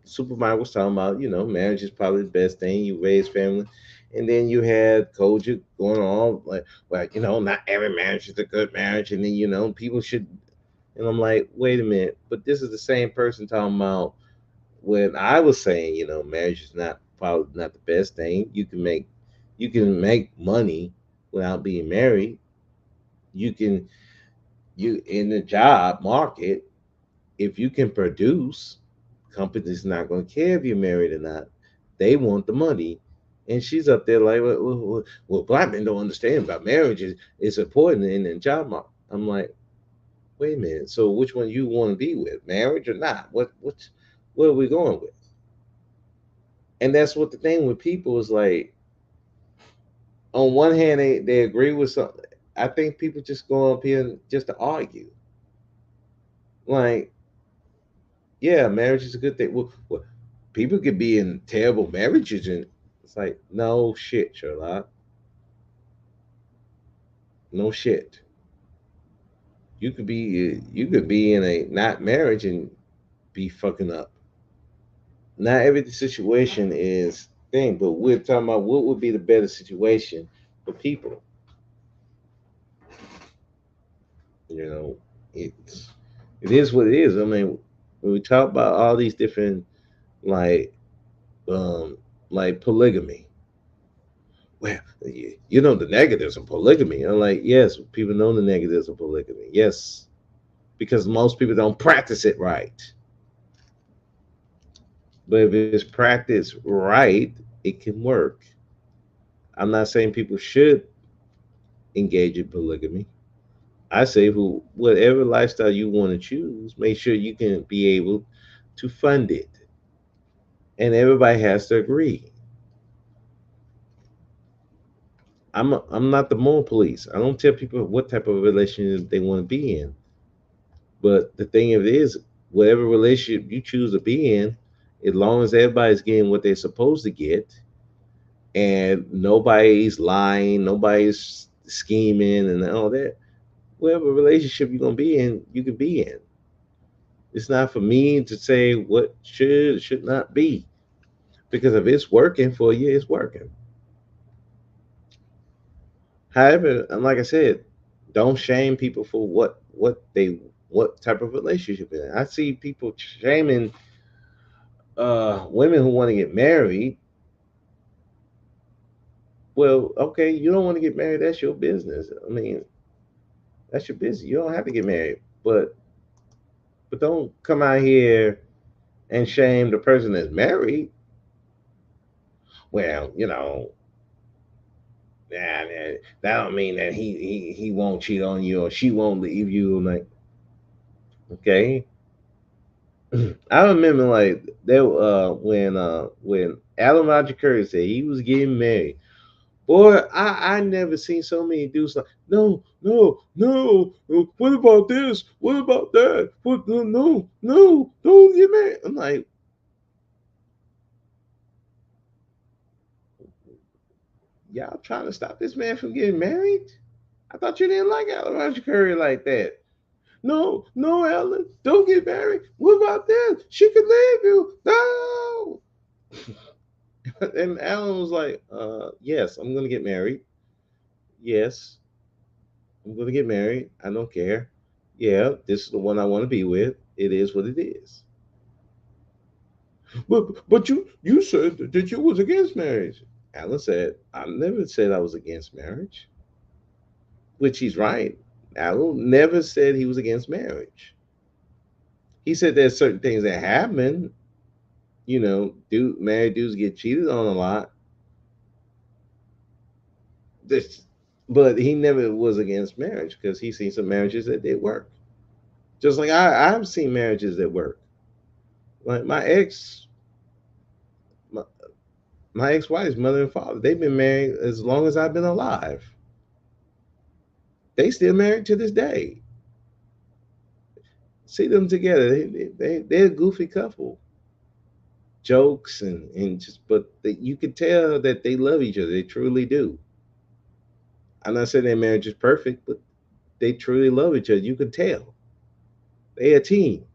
Superman was talking about marriage is probably the best thing. You raise family, and then you had Kojic going on like, well, not every marriage is a good marriage, and then people should. And I'm like, wait a minute, but this is the same person talking about when I was saying, marriage is not probably not the best thing. You can make money without being married. You can you in the job market, if you can produce, companies not going to care if you're married or not. They want the money. And she's up there like, well, black men don't understand about marriage is important in the job market. I'm like, wait a minute. So which one you want to be with, marriage or not? What are we going with? And that's what the thing with people is like. On one hand, they agree with something. I think people just go up here just to argue. Like, yeah, marriage is a good thing. Well, people could be in terrible marriages, and it's like, no shit, Sherlock. No shit. You could be in a not marriage and be fucking up. Not every situation is thing, but we're talking about what would be the better situation for people. You know, it's it is what it is. I mean, when we talk about all these different like um like polygamy, well, you know the negatives of polygamy. I'm like, yes, people know the negatives of polygamy. Yes, because most people don't practice it right. But if it's practiced right, it can work. I'm not saying people should engage in polygamy. I say whatever lifestyle you want to choose, make sure you can be able to fund it. And everybody has to agree. I'm not the moral police. I don't tell people what type of relationship they want to be in. But the thing of it is, whatever relationship you choose to be in, as long as everybody's getting what they're supposed to get, and nobody's lying, nobody's scheming, and all that, whatever relationship you're gonna be in, you can be in. It's not for me to say what should not be, because if it's working for you, it's working. However, and like I said, don't shame people for what they what type of relationship it is. I see people shaming women who want to get married. Well, okay, you don't want to get married, that's your business. I mean, that's your business. You don't have to get married. But don't come out here and shame the person that's married. Well, nah, that don't mean that he won't cheat on you or she won't leave you. Like, okay. I remember like there when Alan Roger Curry said he was getting married. Boy, I never seen so many dudes like, no, no, no, what about this? What about that? What, no, no, no, don't get married. I'm like, y'all trying to stop this man from getting married? I thought you didn't like Alan Roger Curry like that. No, no, Alan, don't get married. What about this? She could leave you. No. And Alan was like, yes, I'm gonna get married. Yes, I'm gonna get married. I don't care. Yeah, this is the one I want to be with. It is what it is. But you said that you was against marriage. Alan said, I never said I was against marriage, which he's right. Alan never said he was against marriage. He said there's certain things that happen. Married dudes get cheated on a lot. This, but he never was against marriage because he's seen some marriages that did work. Just like I've seen marriages that work. Like my, my ex-wife's mother and father, they've been married as long as I've been alive. They still married to this day. See them together. They're a goofy couple. Jokes and just, but you could tell that they love each other. They truly do. I'm not saying their marriage is perfect, but they truly love each other. You could tell. They a team,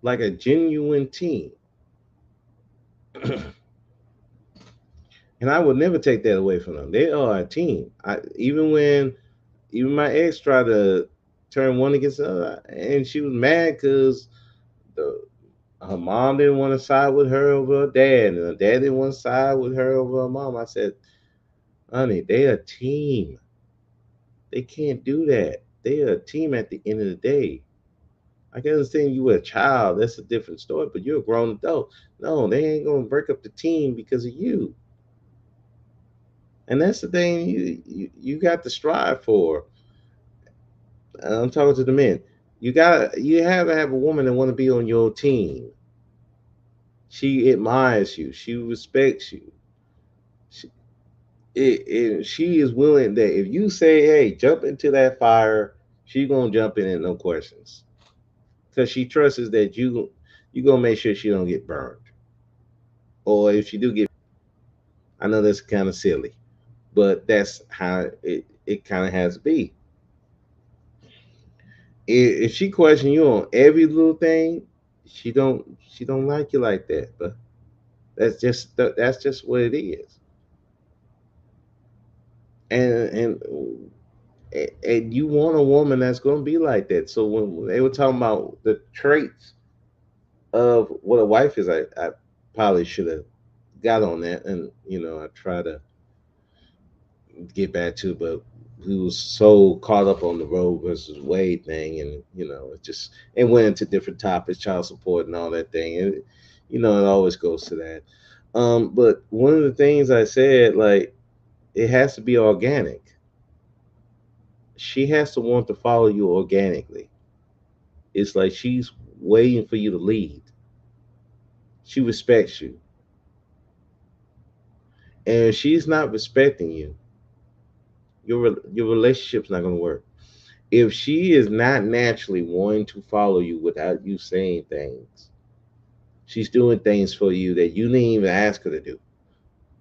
like a genuine team. And I would never take that away from them. They are a team. Even my ex tried to turn one against the other, and she was mad because her mom didn't want to side with her over her dad, and her dad didn't want to side with her over her mom. I said, honey, they a team. They can't do that. They are a team at the end of the day. I can understand you were a child. That's a different story, but you're a grown adult. No, they ain't gonna break up the team because of you. And that's the thing you got to strive for. I'm talking to the men. You have to have a woman that want to be on your team. She admires you. She respects you. She, she is willing that if you say, "Hey, jump into that fire," she gonna jump in it, no questions, because she trusts that you gonna make sure she don't get burned. Or if she do get, I know that's kind of silly, but that's how it kind of has to be. If she question you on every little thing, she don't like you like that. But that's just what it is. And and and you want a woman that's going to be like that. So when they were talking about the traits of what a wife is, I probably should have got on that, and I try to get back to, but we was so caught up on the Roe versus Wade thing, and it went into different topics, child support and all that thing, and it always goes to that. But one of the things I said, like, it has to be organic. She has to want to follow you organically. It's like she's waiting for you to lead. She respects you, and if she's not respecting you, your relationship's not going to work. If she is not naturally wanting to follow you without you saying things, she's doing things for you that you didn't even ask her to do.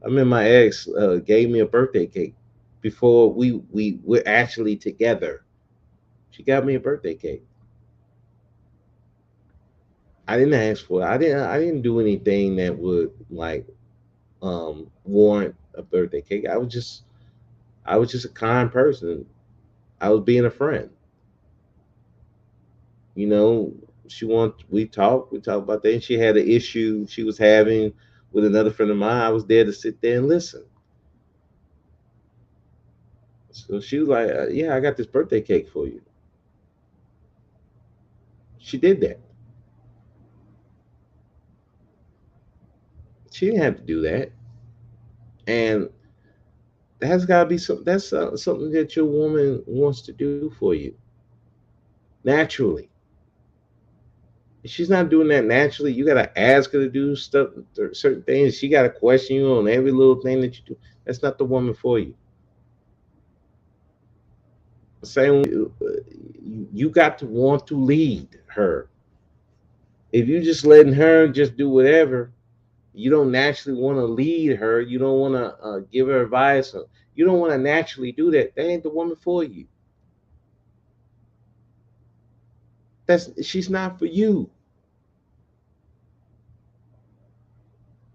I mean, my ex gave me a birthday cake before we were actually together. She got me a birthday cake. I didn't ask for it. I didn't do anything that would like warrant a birthday cake. I was just a kind person. I was being a friend. You know, we talked about that, and she had an issue she was having with another friend of mine. I was there to sit there and listen. So she was like, "Yeah, I got this birthday cake for you." She did that. She didn't have to do that, and that's got to be something. That's something that your woman wants to do for you naturally. If she's not doing that naturally, you gotta ask her to do stuff, certain things. She gotta question you on every little thing that you do. That's not the woman for you. Same, you got to want to lead her. If you just letting her just do whatever, you don't naturally want to lead her. You don't want to give her advice. Or you don't want to naturally do that. That ain't the woman for you. She's not for you.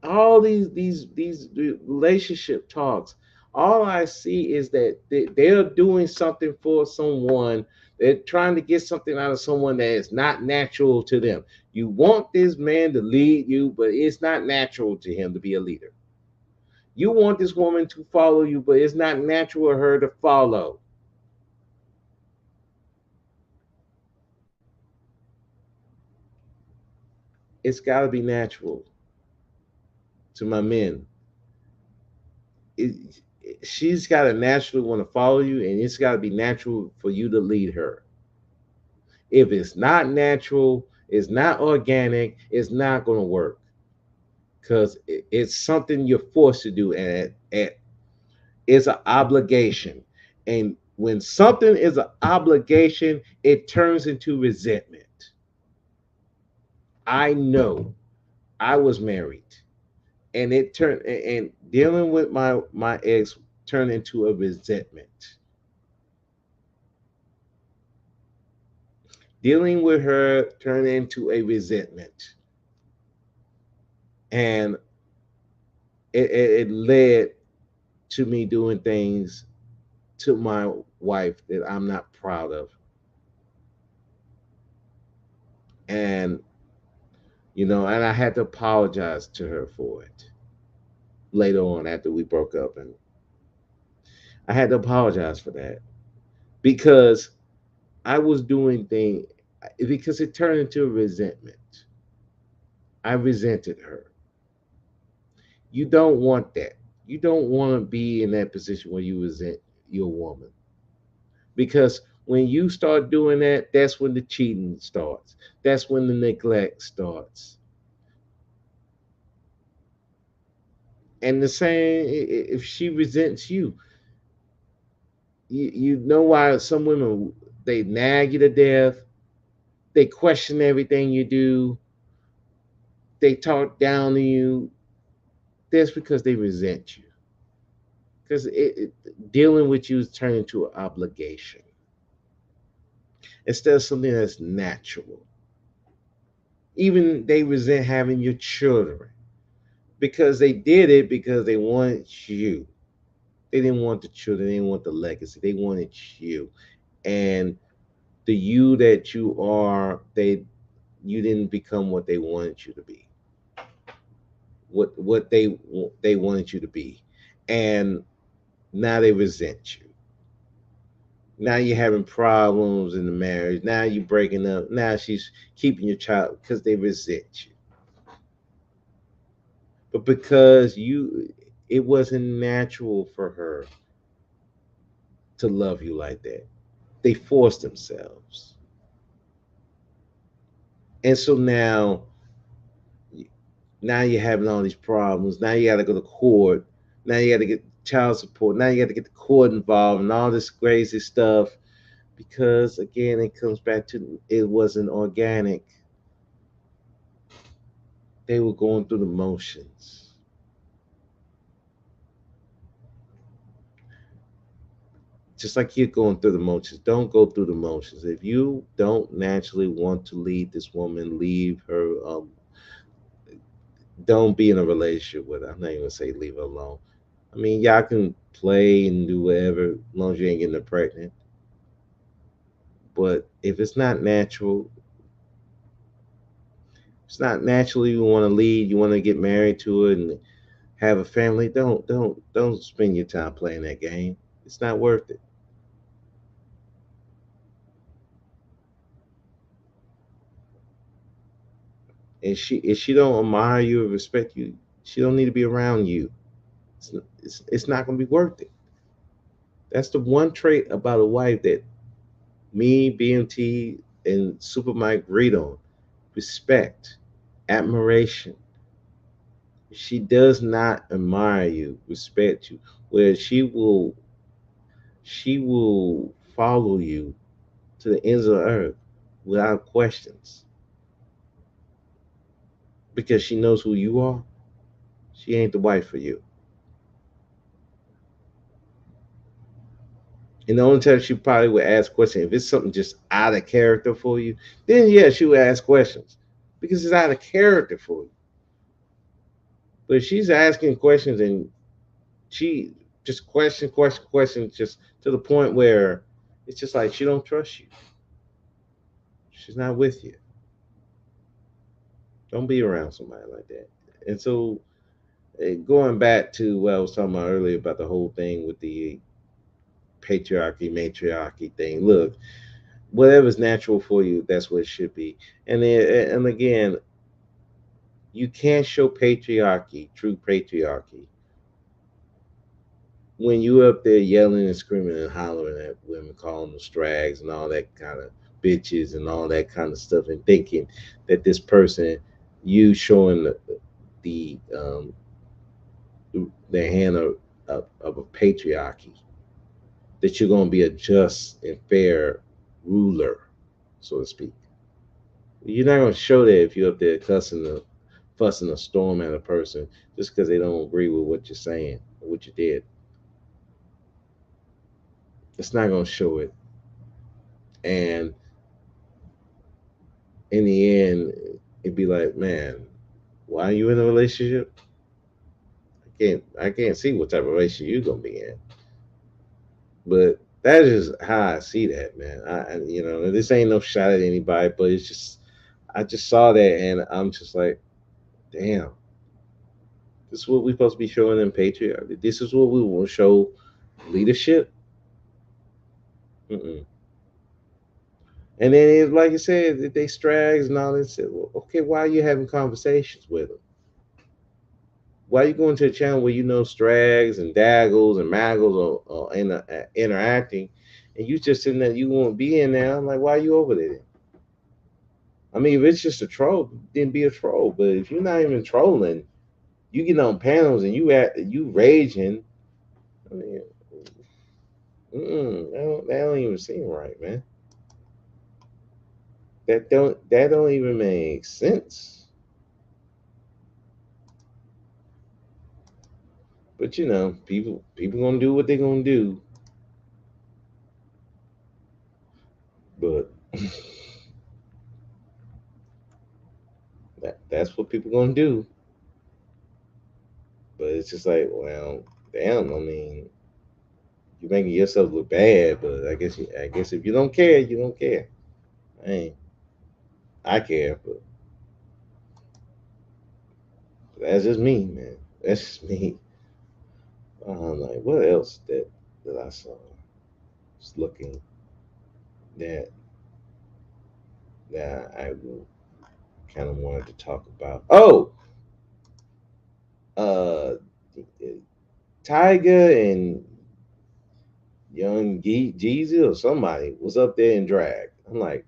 All these relationship talks, all I see is that they're doing something for someone. They're trying to get something out of someone that is not natural to them. You want this man to lead you, but it's not natural to him to be a leader. You want this woman to follow you, but it's not natural for her to follow. It's got to be natural. To my men, it, she's got to naturally want to follow you, and it's got to be natural for you to lead her. If it's not natural, it's not organic, it's not going to work, because it's something you're forced to do, and it's an obligation. And when something is an obligation, it turns into resentment. I know. I was married, and it turned, and dealing with my ex turned into a resentment. Dealing with her turned into a resentment, and it led to me doing things to my wife that I'm not proud of. And, and I had to apologize to her for it later on after we broke up. And I had to apologize for that because I was doing things, because it turned into a resentment. I resented her. You don't want that. You don't want to be in that position where you resent your woman. Because when you start doing that, that's when the cheating starts. That's when the neglect starts. And the same, if she resents you, you know why some women, they nag you to death, they question everything you do, they talk down to you. That's because they resent you. Because dealing with you is turning into an obligation instead of something that's natural. Even they resent having your children because they did it because they wanted you. They didn't want the children, they didn't want the legacy. They wanted you. And the you that you are, you didn't become what they wanted you to be. What they wanted you to be. And now they resent you. Now you're having problems in the marriage. Now you're breaking up. Now she's keeping your child because they resent you. But because it wasn't natural for her to love you like that. They forced themselves. And so now you're having all these problems. Now you got to go to court. Now you got to get child support. Now you got to get the court involved and all this crazy stuff because again, it comes back to it wasn't organic. They were going through the motions. Just like you're going through the motions, don't go through the motions. If you don't naturally want to lead this woman, leave her. Don't be in a relationship with her. I'm not even gonna say leave her alone. I mean, y'all can play and do whatever, as long as you ain't getting her pregnant. But if it's not natural, It's not naturally you want to lead. You want to get married to it and have a family. Don't spend your time playing that game. It's not worth it. And if she don't admire you or respect you, she don't need to be around you. It's not gonna be worth it. That's the one trait about a wife that me, BMT, and Super Mike agreed on: respect, admiration. She does not admire you, respect you, where she will follow you to the ends of the earth without questions because she knows who you are. She ain't the wife for you. And the only time she probably would ask questions if it's something just out of character for you, then yeah, she would ask questions because it's out of character for you. But if she's asking questions and she just question, just to the point where it's just like she don't trust you. She's not with you. Don't be around somebody like that. And so, going back to what I was talking about earlier about the whole thing with the patriarchy, matriarchy thing. Look, whatever's natural for you, that's what it should be. And again, you can't show patriarchy, true patriarchy, when you up there yelling and screaming and hollering at women, calling them strags and all that kind of bitches and all that kind of stuff, and thinking that this person, you showing the the hand of a patriarchy, that you're going to be a just and fair ruler, so to speak. You're not going to show that if you're up there fussing a storm at a person just because they don't agree with what you're saying or what you did. It's not going to show it. And in the end, it'd be like, man, why are you in a relationship? I can't see what type of relationship you're gonna be in. But that is how I see that, man. This ain't no shot at anybody, but it's just I just saw that and I'm just like, damn, this is what we're supposed to be showing in patriarchy. This is what we want to show leadership. Mm-mm. And then, like you said, if they strags and all this. Well, okay, why are you having conversations with them? Why are you going to a channel where you know strags and daggles and maggles are interacting, and you just sitting there, you won't be in there? I'm like, why are you over there? I mean, if it's just a troll, then be a troll. But if you're not even trolling, you get on panels and you raging. I mean, that don't even seem right, man. That don't even make sense. But people gonna do what they gonna do. But that's what people gonna do. But it's just like, well, damn. I mean, you're making yourself look bad. But I guess if you don't care, you don't care. I ain't, I care, but that's just me, man. That's just me. Like what else that I saw? Just looking that that I kind of wanted to talk about. Oh, uh, Tiger and Young Jeezy or somebody was up there in drag. I'm like,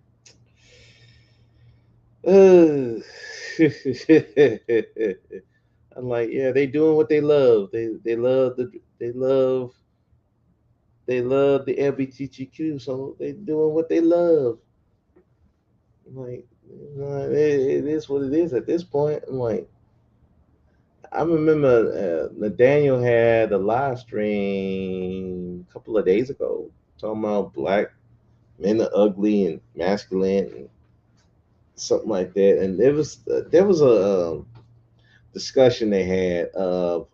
ugh. I'm like, yeah, they doing what they love. They love the LGBTQ, so they doing what they love. I'm like, it is what it is at this point. I'm like, I remember Nathaniel had a live stream a couple of days ago talking about black men are ugly and masculine and something like that, and there was a discussion they had of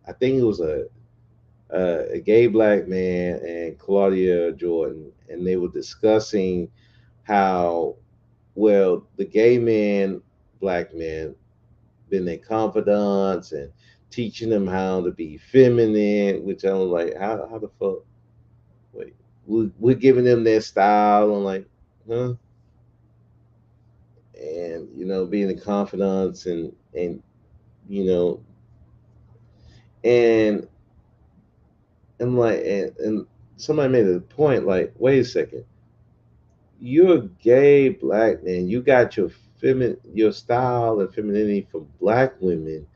I think it was a gay black man and Claudia Jordan, and they were discussing how well, the gay men, black men, been their confidants and teaching them how to be feminine, which I'm like, how the fuck? Wait, we're giving them their style. I'm like, huh? And being the confidants and you know, and and somebody made a point like, wait a second, you're a gay black man, you got your style and femininity from black women,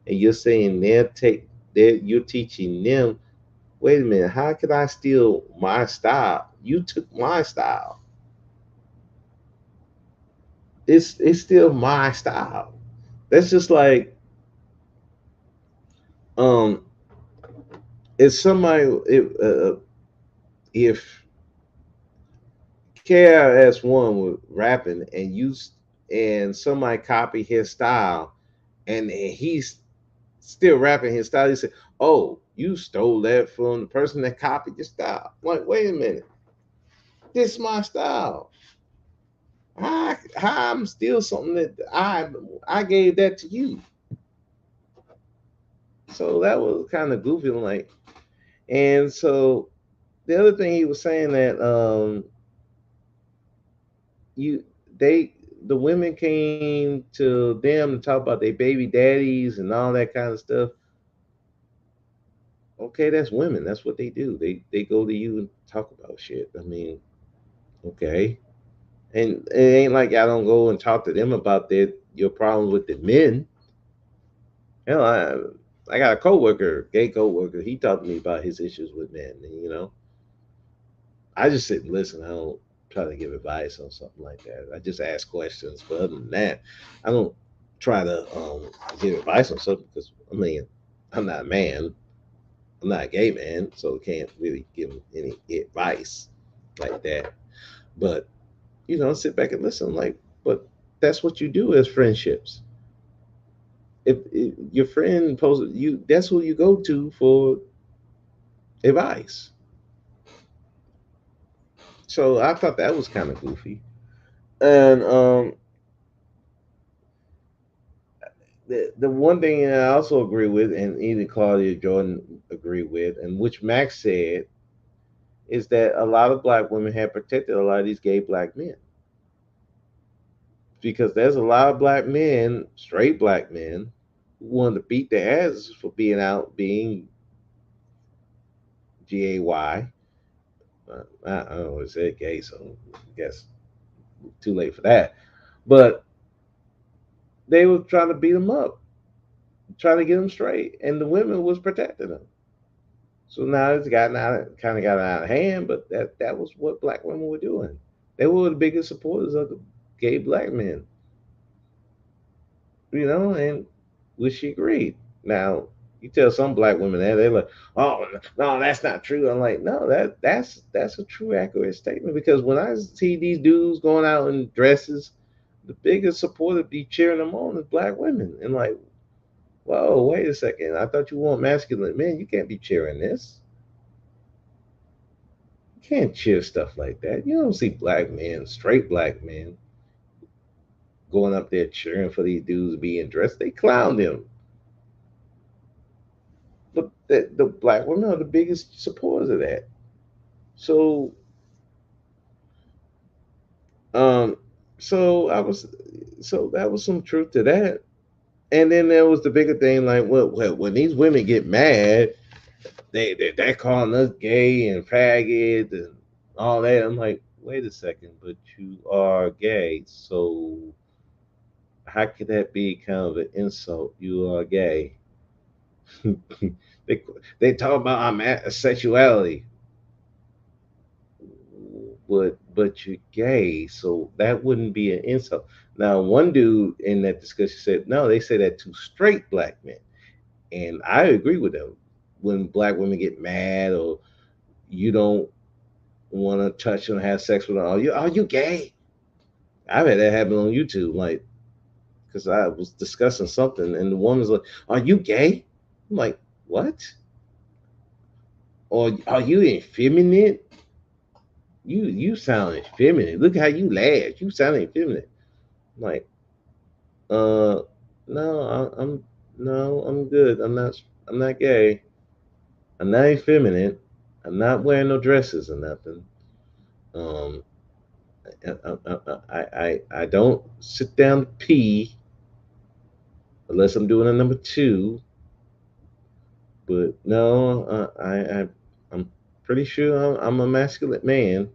and you're saying you're teaching them. Wait a minute, how could I steal my style? You took my style. It's still my style. That's just like, um if somebody if KRS-One was rapping and somebody copied his style and he's still rapping his style, he said, "Oh, you stole that from the person that copied your style." I'm like, wait a minute, this is my style. I'm still something that I gave that to you. So that was kind of goofy. Like, and so the other thing he was saying that you they the women came to them to talk about their baby daddies and all that kind of stuff. Okay, that's women. That's what they do. They go to you and talk about shit. I mean, okay. And it ain't like I don't go and talk to them about your problems with the men. Hell, I got a coworker, gay coworker. He talked to me about his issues with men. And, I just sit and listen. I don't try to give advice on something like that. I just ask questions. But other than that, I don't try to give advice on something because I mean, I'm not a man. I'm not a gay man, so can't really give him any advice like that. But sit back and listen. Like, but that's what you do as friendships. If your friend poses you, that's who you go to for advice. So I thought that was kind of goofy. And the one thing I also agree with, and even Claudia Jordan agreed with, and which Max said, is that a lot of black women have protected a lot of these gay black men because there's a lot of black men, straight black men, who wanted to beat their asses for being out being gay. I don't want to say gay, so I guess too late for that. But they were trying to beat them up, trying to get them straight, and the women was protecting them. So now it's kind of got out of hand. But that was what black women were doing. They were the biggest supporters of the gay black men, and which she agreed. Now you tell some black women that they're like, "Oh no, that's not true." I'm like, "No, that's a true, accurate statement." Because when I see these dudes going out in dresses, the biggest supporter be cheering them on is black women, and like, whoa, wait a second. I thought you want masculine men. You can't be cheering this. You can't cheer stuff like that. You don't see black men, straight black men, going up there cheering for these dudes being dressed. They clown them. But the black women are the biggest supporters of that. So, um, so I was, so that was some truth to that. And then there was the bigger thing, like, well, when these women get mad, they're calling us gay and faggot and all that. I'm like, wait a second, but you are gay, so how could that be kind of an insult? You are gay. they they talk about our sexuality, but you're gay, so that wouldn't be an insult. Now, one dude in that discussion said, no, they say that to straight black men, and I agree with them. When black women get mad or you don't want to touch them, have sex with them, are you gay? I've had that happen on YouTube, like because I was discussing something, and the woman's like, "Are you gay?" I'm like, "What?" Or are you effeminate? You sound effeminate. Look how you laugh. You sound effeminate. Like, uh, no, I'm no, I'm good. I'm not gay. I'm not effeminate. I'm not wearing no dresses or nothing. Um, I don't sit down to pee unless I'm doing a number two. But no, I'm pretty sure I'm a masculine man.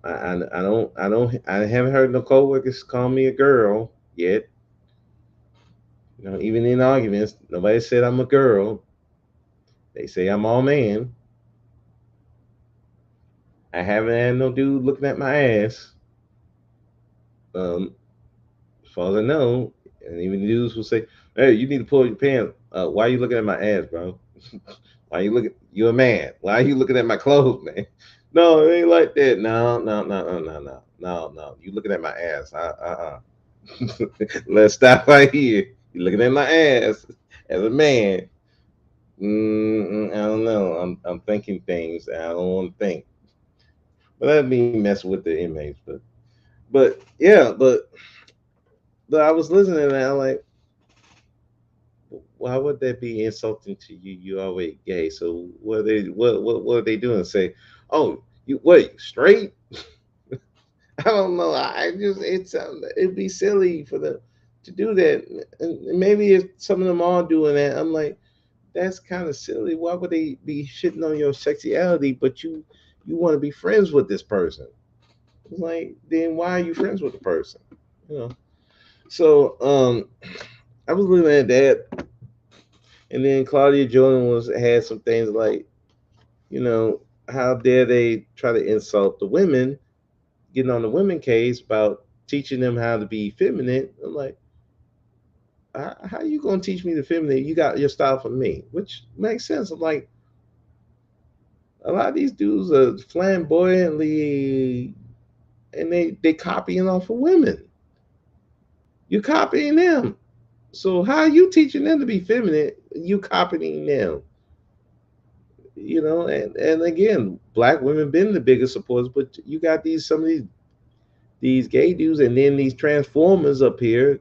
I haven't heard no coworkers call me a girl yet. You know, even in arguments, nobody said I'm a girl. They say I'm all man. I haven't had no dude looking at my ass. As far as I know, and even dudes will say, "Hey, you need to pull your pants. Why are you looking at my ass, bro? Why you looking? You're a man. Why are you looking at my clothes, man? No, it ain't like that. No. You looking at my ass? Let's stop right here. You looking at my ass as a man? I don't know. I'm thinking things that I don't want to think. But that be messing with the inmates. But yeah, but I was listening and I'm like, why would that be insulting to you? You already gay. So what are they doing? Say, oh, you wait straight? I don't know. I just it'd be silly for them to do that. And maybe if some of them are doing that, I'm like, that's kind of silly. Why would they be shitting on your sexuality? But you want to be friends with this person? It's like, then why are you friends with the person? You know. So I was looking at that, and then Claudia Jordan was had some things like, you know, how dare they try to insult the women, getting on the women case about teaching them how to be feminine. I'm like, how you gonna teach me the feminine? You got your style from me, which makes sense. I'm like, a lot of these dudes are flamboyantly, and they copying off of women. You copying them. So how are you teaching them to be feminine? You copying them. You know, and again, black women been the biggest supporters, but you got some of these gay dudes and then these transformers up here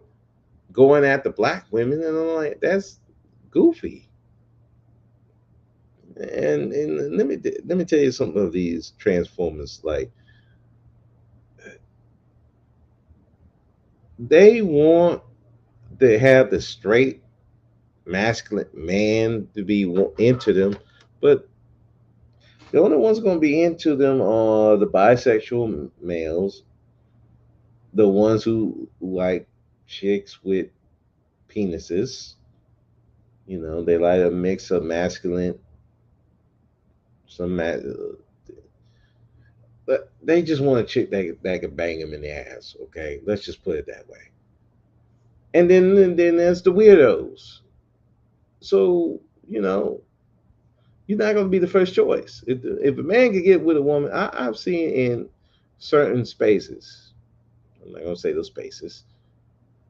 going at the black women, and I'm like, that's goofy. And let me tell you something of these transformers. Like, they want to have the straight masculine man to be into them, but the only ones going to be into them are the bisexual males, the ones who like chicks with penises. You know, they like a mix of masculine, but they just want a chick that can bang them in the ass. Okay, let's just put it that way. And then there's the weirdos. So you know, you're not going to be the first choice. If a man can get with a woman, I've seen in certain spaces. I'm not going to say those spaces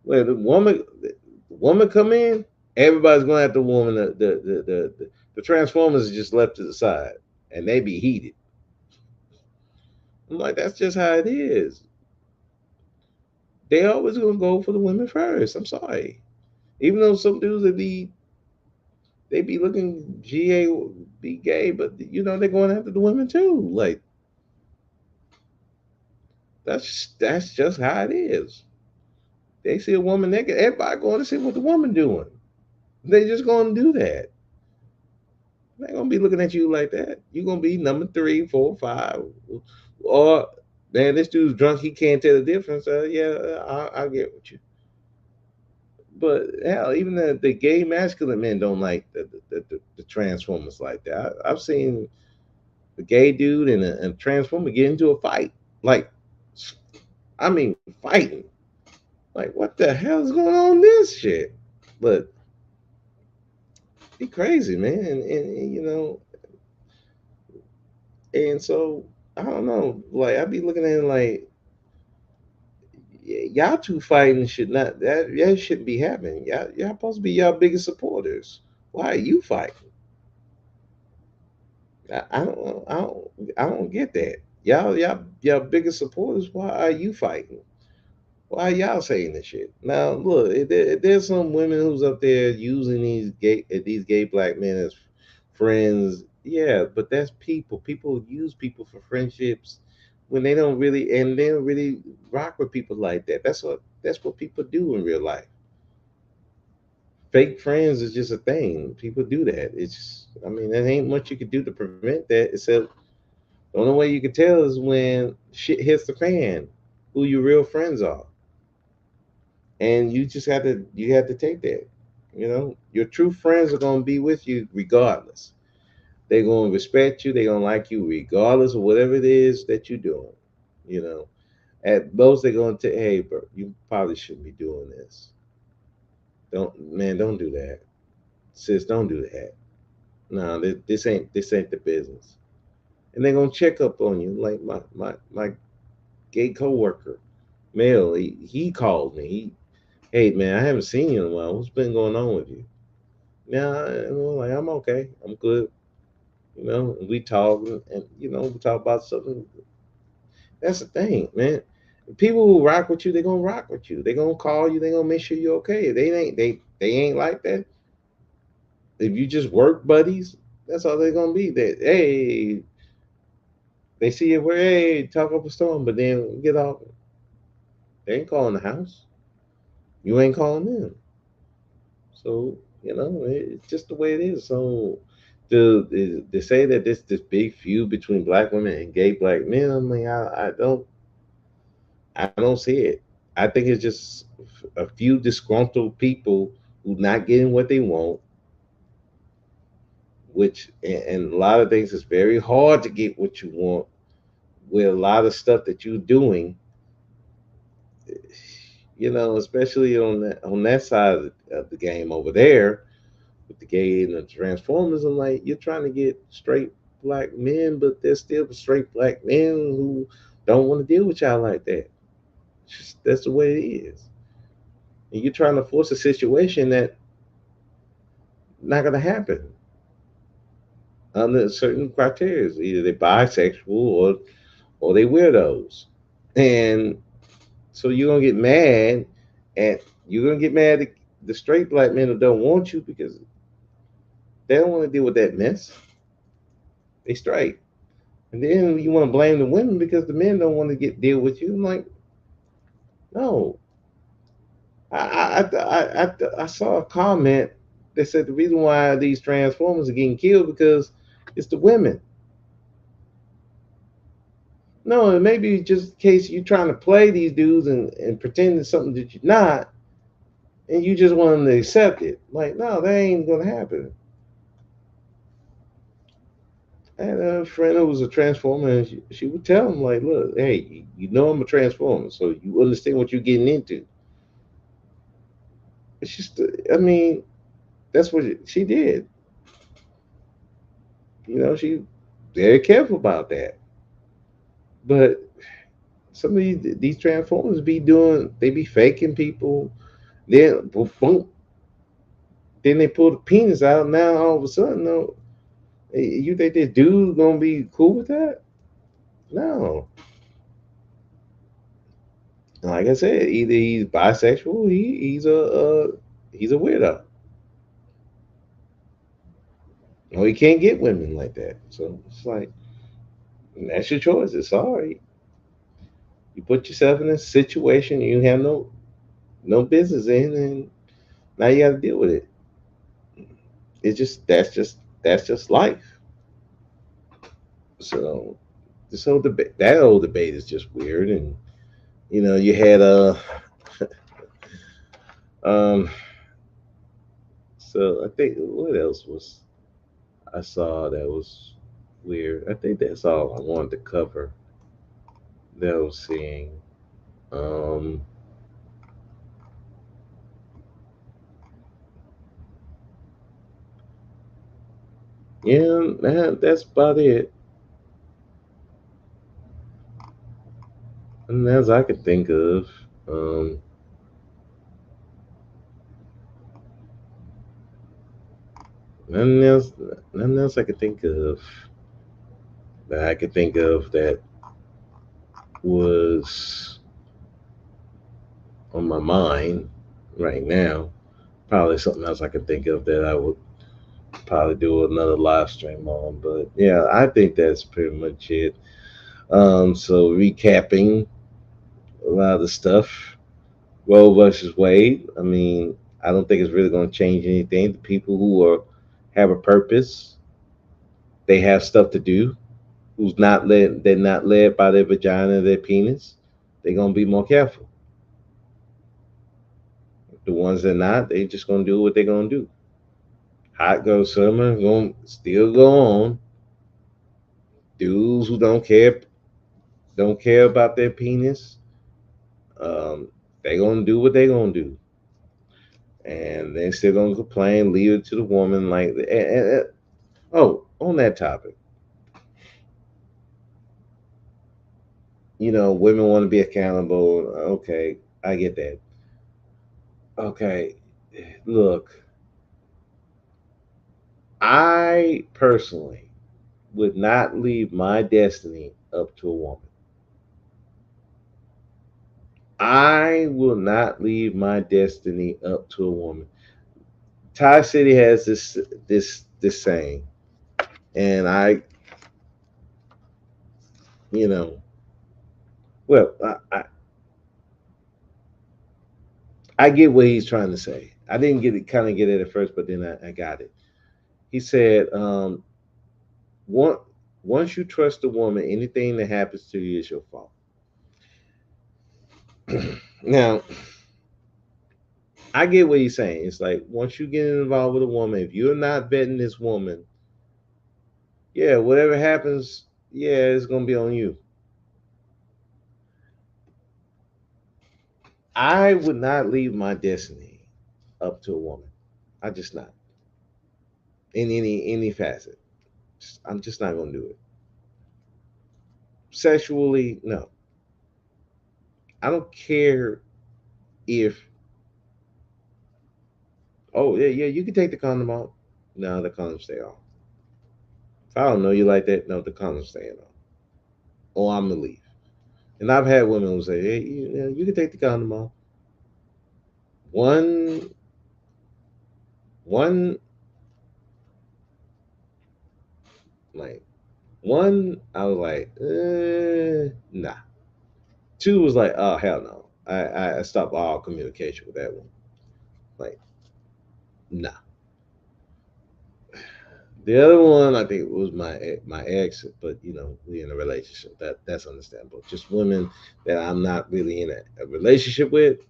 where the woman come in. Everybody's going at the woman. The transformers are just left to the side, and they be heated. I'm like, that's just how it is. They always gonna go for the women first. I'm sorry. Even though some dudes they be looking be gay, but you know they're going after the women too. Like, that's just how it is. They see a woman naked, everybody going to see what the woman doing. They just gonna do that. They ain't gonna be looking at you like that. You gonna be number three, four, five, or man, this dude's drunk. He can't tell the difference. Yeah, I'll get with you. But hell, even the gay masculine men don't like the transformers like that. I've seen the gay dude and a transformer get into a fight. Like, I mean, fighting. Like, what the hell is going on in this shit? But he crazy, man. And you know, and so I don't know. Like, I be looking at it like, y'all two fighting should not that shouldn't be happening. Y'all supposed to be y'all biggest supporters. Why are you fighting? I don't get that. Y'all biggest supporters. Why are you fighting? Why y'all saying this shit? Now look, there's some women who's up there using these gay black men as friends. Yeah, but that's people. People use people for friendships when they don't really rock with people like that. That's what people do in real life. Fake friends is just a thing. People do that. I mean, there ain't much you could do to prevent that except the only way you can tell is when shit hits the fan, who your real friends are. And you have to take that. Your true friends are gonna be with you regardless. They're gonna respect you, they're gonna like you regardless of whatever it is that you're doing. You know. At most they're gonna tell, hey bro, you probably shouldn't be doing this. Don't do that. Sis, don't do that. No, this ain't the business. And they're gonna check up on you. Like my gay coworker, male, he called me. Hey man, I haven't seen you in a while. What's been going on with you? Yeah, like I'm okay. I'm good. We talk and we talk about something. That's the thing, man. People who rock with you, they're gonna rock with you. They're gonna call you. They're gonna make sure you're okay. They ain't like that. If you just work buddies, that's all they're gonna be. That hey, they see you where hey talk up a storm, but then get off. They ain't calling the house. You ain't calling them. So it's just the way it is. So to say that this big feud between black women and gay black men, I mean, I don't see it. I think it's just a few disgruntled people who not getting what they want, which and a lot of things it's very hard to get what you want with a lot of stuff that you're doing. Especially on that side of the game over there with the gay and the transformers. I'm like, you're trying to get straight black men, but there's still straight black men who don't want to deal with y'all like that. That's the way it is. And you're trying to force a situation that not gonna happen under certain criteria. Either they're bisexual or they weirdos. And so at you're gonna get mad at the straight black men who don't want you because they don't want to deal with that mess. They straight. And then you want to blame the women because the men don't want to get deal with you. I'm like, no. I saw a comment that said the reason why these transformers are getting killed because it's the women. No, it may be just in case you're trying to play these dudes and pretend it's something that you're not, and you just want them to accept it. Like, no, that ain't gonna happen. I had a friend who was a transformer, and she would tell him like, "Look, hey, you know I'm a transformer, so you understand what you're getting into." It's just, I mean, that's what she did. She very careful about that. But some of these transformers they be faking people. Then boom, then they pull the penis out. Now all of a sudden, no, you think this dude gonna be cool with that? No. Like I said, either he's bisexual, he's a weirdo, or he can't get women like that. So it's like that's your choice. It's sorry. You put yourself in a situation you have no business in, and now you got to deal with it. It's just that's just life. So that whole debate is just weird, and you had um. So I think what else was I saw that was weird. I think that's all I wanted to cover that I was seeing. Um. Yeah, that's about it. And as I could think of, um, nothing else, nothing else I could think of that was on my mind right now. Probably something else I could think of that I would probably do another live stream on. But yeah, I think that's pretty much it. So recapping a lot of the stuff. Roe versus Wade. I mean, I don't think it's really going to change anything. The people who are have a purpose, they have stuff to do. Who's not led? They're not led by their vagina, their penis. They're gonna be more careful. The ones that not, they just gonna do what they're gonna do. Hot girl summer gonna still go on. Dudes who don't care about their penis. Um, they gonna do what they gonna do, and they still gonna complain. Leave it to the woman. Like, oh, on that topic, women want to be accountable. Okay, I get that. Okay, look, I personally would not leave my destiny up to a woman. I will not leave my destiny up to a woman. Ty City has this saying, and you know, well, I get what he's trying to say. I didn't kind of get it at first, but then I got it. He said, one, once you trust a woman, anything that happens to you is your fault. Now, I get what he's saying. It's like once you get involved with a woman, if you're not vetting this woman, yeah, whatever happens, yeah, it's gonna be on you. I would not leave my destiny up to a woman. I just not in any facet. I'm just not gonna do it. Sexually, no. I don't care if oh yeah, you can take the condom out. No, the condom stay on. If I don't know you like that, no, the condom staying on. Or I'm gonna leave. And I've had women who say, hey, you can take the condom off. One one like one, I was like, nah. Two was like, oh hell no. I stopped all communication with that one. Like, nah. The other one, I think, was my ex, but we in a relationship. That's understandable. Just women that I'm not really in a relationship with.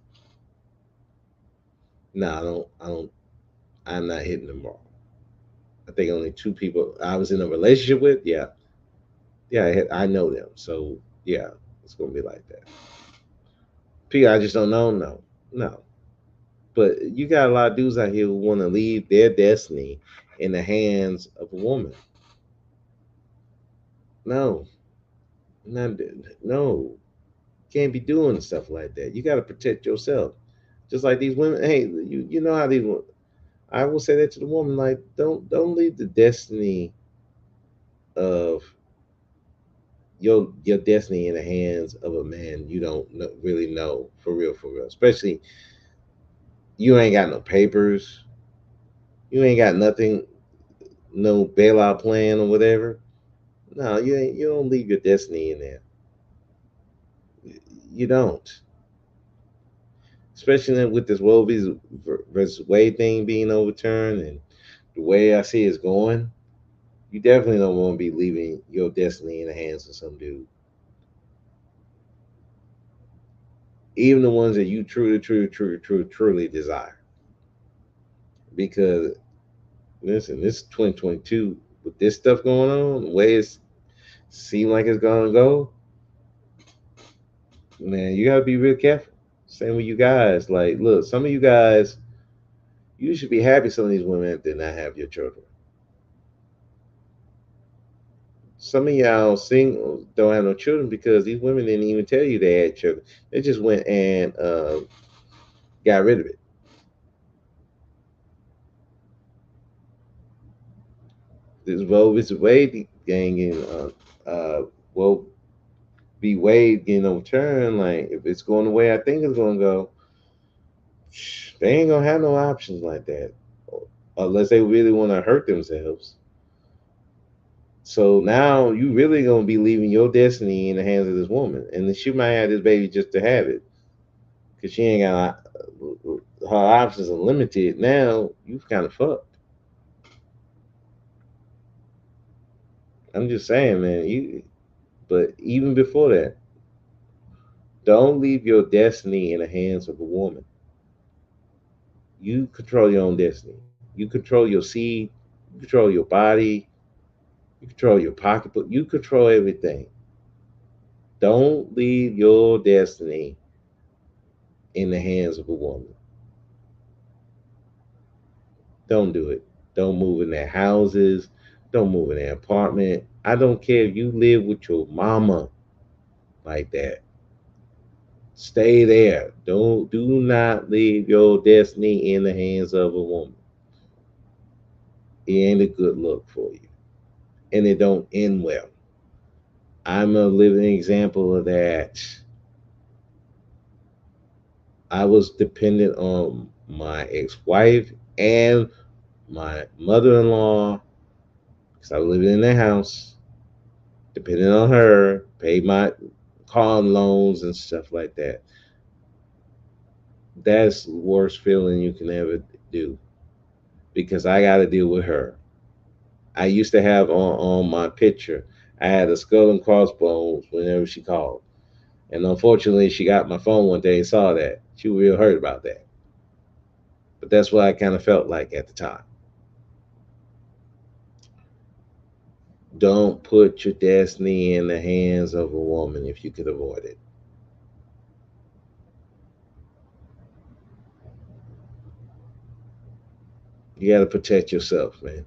No, I don't. I'm not hitting them wrong. I think only two people I was in a relationship with. Yeah, yeah, I know them. So yeah, it's gonna be like that. People I just don't know. No, no. But you got a lot of dudes out here who want to leave their destiny in the hands of a woman. No, not no. Can't be doing stuff like that. You got to protect yourself. Just like these women. Hey, you know how these. I will say that to the woman. Like, don't leave the destiny of your destiny in the hands of a man you don't really know for real, for real. Especially you ain't got no papers. You ain't got nothing, no bailout plan or whatever. No, you ain't. You don't leave your destiny in there. You don't. Especially with this Roe versus Wade thing being overturned and the way I see it's going, you definitely don't want to be leaving your destiny in the hands of some dude. Even the ones that you truly desire. Because listen, this is 2022 with this stuff going on, the way it seems like it's gonna go, man, you gotta be real careful. Same with you guys. Like, look, some of you guys, you should be happy some of these women did not have your children. Some of y'all single don't have no children because these women didn't even tell you they had children. They just went and got rid of it. This Roe vs. Wade gang and well, be Wade getting overturned. Like if it's going the way I think it's going to go, They ain't gonna have no options like that unless they really want to hurt themselves. So now you really gonna be leaving your destiny in the hands of this woman, and then she might have this baby just to have it, because she ain't got her options are limited. Now you've kind of fucked. I'm just saying, man. But even before that, don't leave your destiny in the hands of a woman. You control your own destiny. You control your seed. You control your body. You control your pocketbook. You control everything. Don't leave your destiny in the hands of a woman. Don't do it. Don't move in their houses. Don't move in their apartment. I don't care if you live with your mama like that. Stay there. Do not leave your destiny in the hands of a woman. It ain't a good look for you. And it don't end well. I'm a living example of that. I was dependent on my ex-wife and my mother-in-law because I was living in their house, depending on her, paid my car loans and stuff like that. That's the worst feeling you can ever do because I got to deal with her. I used to have on my picture, I had a skull and crossbones whenever she called. And unfortunately, she got my phone one day and saw that. She was real hurt about that. But that's what I kind of felt like at the time. Don't put your destiny in the hands of a woman if you could avoid it. You got to protect yourself, man.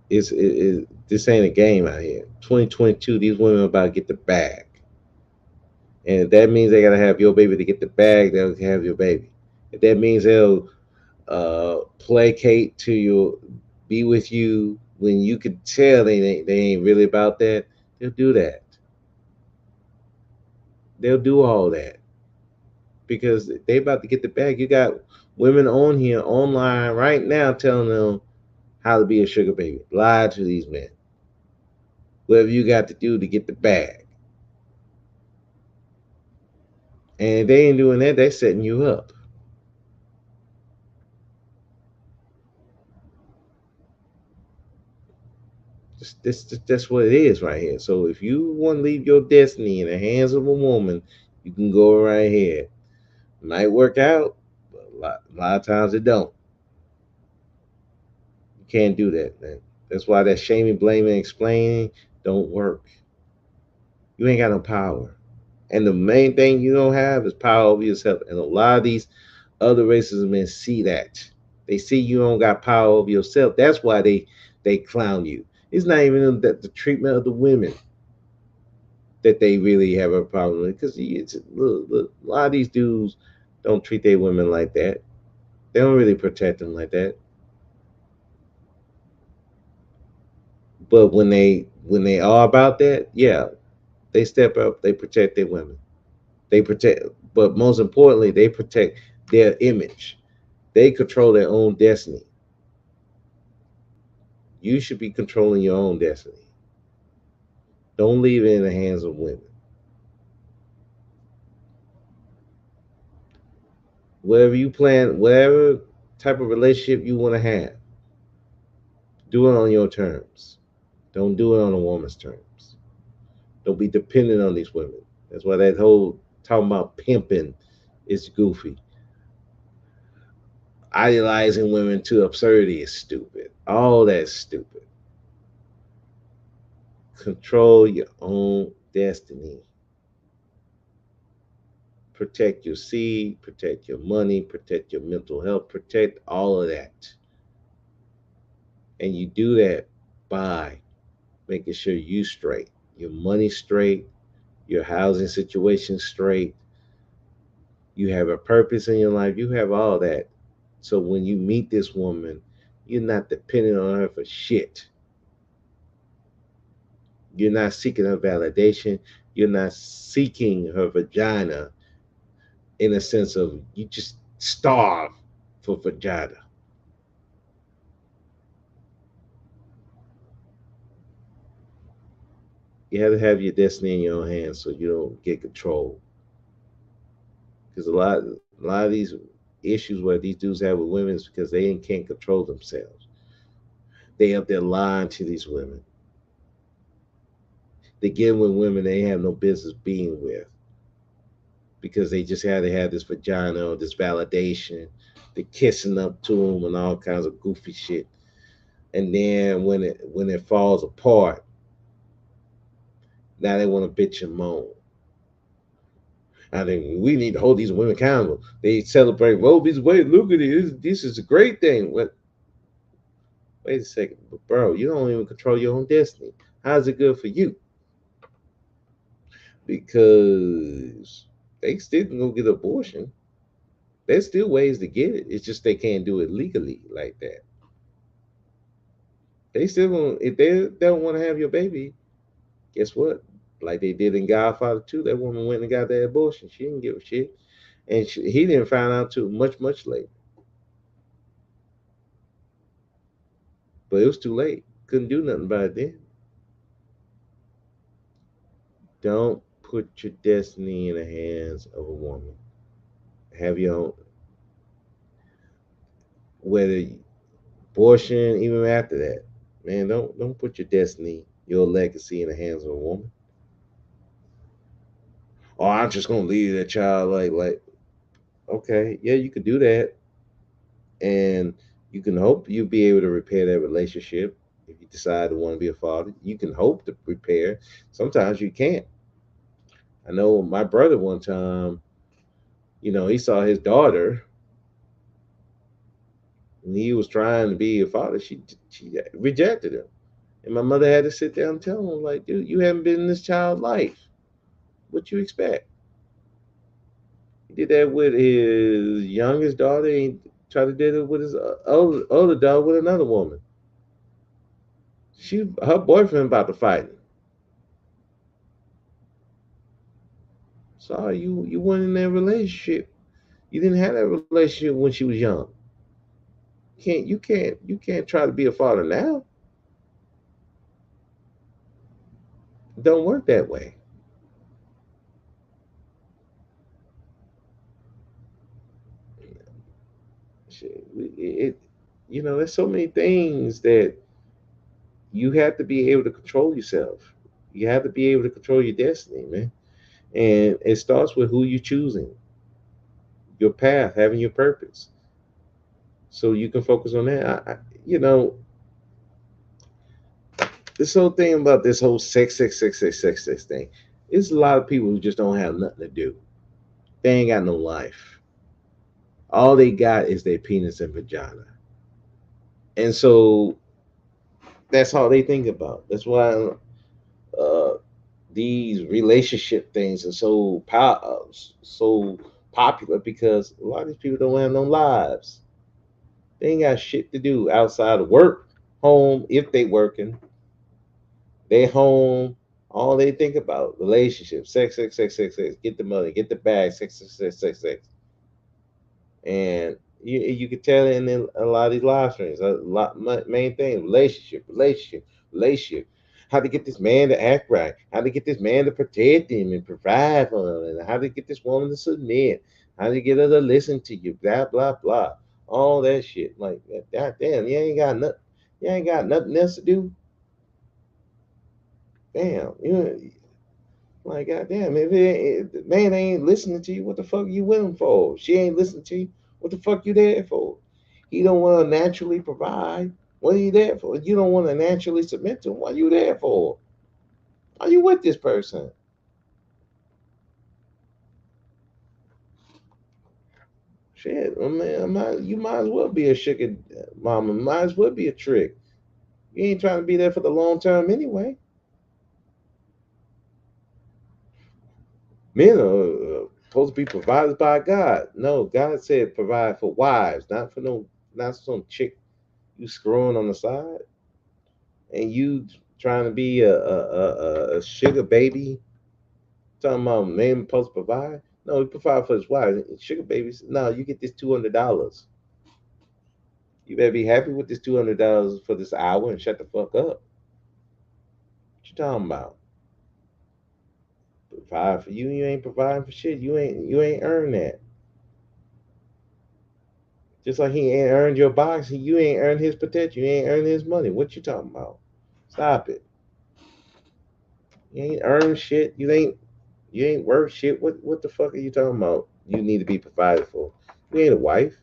This ain't a game out here. 2022, these women are about to get the bag. And if that means they got to have your baby to get the bag, they'll have your baby. If that means they'll placate to you, be with you when you could tell they ain't really about that, they'll do that. They'll do all that because they about to get the bag. You got women on here online right now telling them how to be a sugar baby. Lie to these men. Whatever you got to do to get the bag. And if they ain't doing that, they're setting you up. That's what it is right here. So if you want to leave your destiny in the hands of a woman, you can go right here. It might work out, but a lot of times it don't. You can't do that, man. That's why that shaming, blaming, explaining don't work. You ain't got no power. And the main thing you don't have is power over yourself. And a lot of these other races of men see that. They see you don't got power over yourself. That's why they clown you. It's not even the treatment of the women that they really have a problem with. Because look, a lot of these dudes don't treat their women like that. They don't really protect them like that. But when they are about that, yeah, they step up. They protect their women. They protect, but most importantly, they protect their image. They control their own destiny. You should be controlling your own destiny. Don't leave it in the hands of women. Whatever you plan, whatever type of relationship you want to have, do it on your terms. Don't do it on a woman's terms. Don't be dependent on these women. That's why that whole talking about pimping is goofy. Idolizing women to absurdity is stupid. All that's stupid. Control your own destiny. Protect your seed, protect your money, protect your mental health, protect all of that. And you do that by making sure you straight, your money straight, your housing situation straight, you have a purpose in your life, you have all that. So when you meet this woman, you're not dependent on her for shit. You're not seeking her validation. You're not seeking her vagina. in a sense of you just starve for vagina. You have to have your destiny in your own hands so you don't get control. Because a lot of these issues where these dudes have with women is because they can't control themselves. They up there lying to these women. They get with women they have no business being with because they just had to have this vagina or this validation. They're kissing up to them and all kinds of goofy shit. And then when it falls apart, now they want to bitch and moan. I think we need to hold these women accountable. They celebrate Roe v. Wade. Look at it. This is a great thing. Wait a second, but bro, you don't even control your own destiny. How's it good for you? Because they still can go get an abortion. There's still ways to get it. It's just they can't do it legally like that. They still want if they don't want to have your baby, guess what? Like they did in Godfather 2, that woman went and got that abortion. She didn't give a shit. And he didn't find out too much later. But it was too late. Couldn't do nothing about it then. Don't put your destiny in the hands of a woman. Have your own, whether abortion, even after that. Man, don't put your destiny, your legacy in the hands of a woman. Oh, I'm just gonna leave that child like okay, yeah, you could do that. And you can hope you'll be able to repair that relationship if you decide to want to be a father. You can hope to repair. Sometimes you can't. I know my brother one time, he saw his daughter and he was trying to be a father. She rejected him. And my mother had to sit down and tell him, like, dude, you haven't been in this child's life. What you expect? He did that with his youngest daughter. He tried to do it with his older daughter with another woman. Her boyfriend about to fight him. Sorry, you weren't in that relationship. You didn't have that relationship when she was young. You can't try to be a father now. It don't work that way. Shit, there's so many things that you have to be able to control yourself. You have to be able to control your destiny, man. And it starts with who you're choosing, your path, having your purpose. So you can focus on that. You know, this whole thing about this whole sex thing, it's a lot of people who just don't have nothing to do. They ain't got no life. All they got is their penis and vagina. And so that's all they think about. That's why uh, these relationship things are so popular because a lot of these people don't have no lives. They ain't got shit to do outside of work, home, if they working. They home. All they think about relationships, sex. Get the money, get the bag, sex. And you can tell in a lot of these live streams, main thing, relationship. How to get this man to act right, how to get this man to protect him and provide for him, and how to get this woman to submit, how to get her to listen to you, blah blah blah, all that shit. Like, god damn, you ain't got nothing else to do. Damn, like, goddamn, if the man ain't listening to you, what the fuck you with him for? She ain't listening to you, what the fuck you there for? He don't want to naturally provide. What are you there for? You don't want to naturally submit to him. What are you there for? Are you with this person? Shit, I mean, you might as well be a sugar mama. Might as well be a trick. You ain't trying to be there for the long term anyway. Men are supposed to be provided by God. No, God said provide for wives, not for not some chick you screwing on the side, and you trying to be a sugar baby. Talking about men supposed to provide. No, he provide for his wife. Sugar babies. No, you get this $200. You better be happy with this $200 for this hour and shut the fuck up. What you talking about? Provide for you. You ain't providing for shit. You ain't earned that. Just like he ain't earned your box, you ain't earned his potential. You ain't earned his money. What you talking about? Stop it. You ain't earned shit. You ain't worth shit. What the fuck are you talking about? You need to be provided for. You ain't a wife.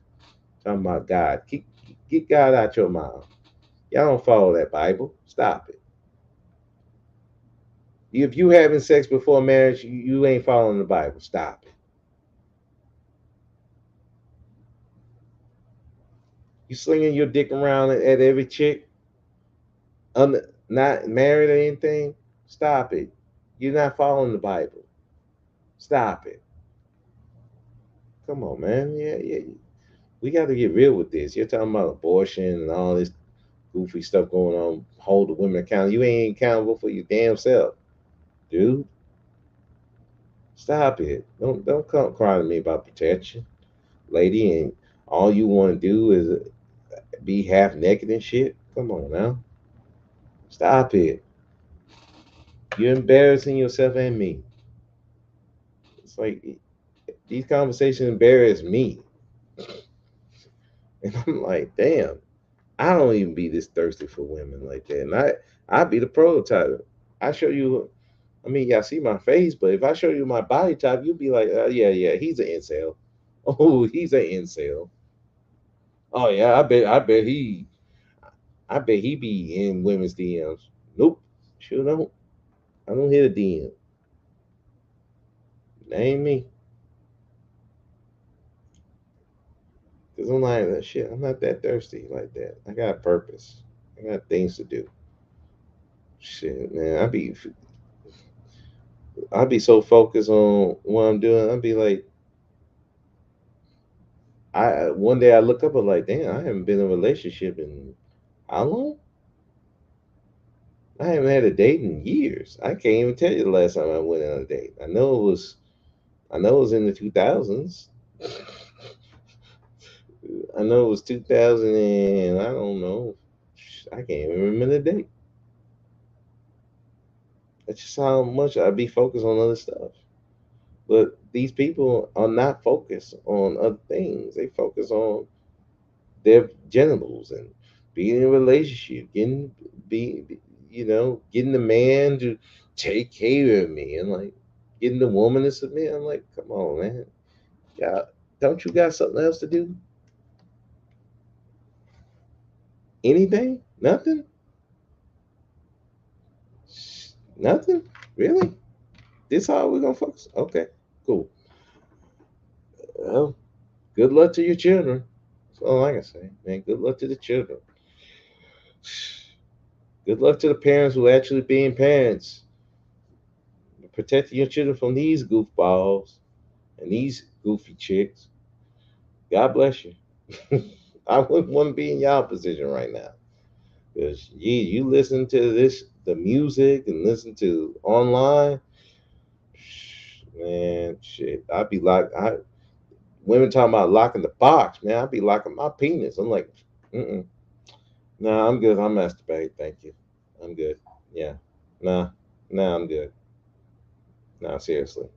Talking about God. Get God out your mouth. Y'all don't follow that Bible. Stop it. If you having sex before marriage, you ain't following the Bible. Stop it. You slinging your dick around at every chick, not married or anything. Stop it. You're not following the Bible. Stop it. Come on, man. Yeah, yeah. We got to get real with this. You're talking about abortion and all this goofy stuff going on. Hold the women accountable. You ain't accountable for your damn self, dude. Stop it. Don't come crying to me about protection, lady. And all you want to do is be half naked and shit. Come on now. Stop it. You're embarrassing yourself and me. It's like these conversations embarrass me. And I'm like, damn, I don't even be this thirsty for women like that. And I be the prototype. I show you, I mean, y'all see my face, but if I show you my body type, you'll be like, yeah, yeah, he's an incel. Oh, he's an incel. Oh yeah, I bet he be in women's DMs. Nope, sure don't. I don't hit a DM. That ain't me. Cause I'm like that shit. I'm not that thirsty like that. I got a purpose. I got things to do. Shit, man. I be so focused on what I'm doing. I'd be like, I one day I look up and like, damn, I haven't been in a relationship in how long? I haven't had a date in years. I can't even tell you the last time I went on a date. I know it was in the 2000s. I know it was 2000 and I don't know. I can't even remember the date. That's just how much I be focused on other stuff. But these people are not focused on other things. They focus on their genitals and being in a relationship, getting the man to take care of me and like getting the woman to submit. I'm like, come on, man. Yeah, don't you got something else to do? Anything? Nothing? Nothing? Really? This how we're gonna focus? Okay, cool. Well, good luck to your children. That's all I can say, man. Good luck to the children. Good luck to the parents who actually being parents, protecting your children from these goofballs and these goofy chicks. God bless you. I wouldn't want to be in y'all position right now. Because you listen to the music and listen to online, man, shit. I'd be like, women talking about locking the box, man. I'd be locking my penis. I'm like, mm-mm. Nah, I'm good. I'm masturbating. Thank you. I'm good. Yeah. Nah, nah, I'm good. Nah, seriously.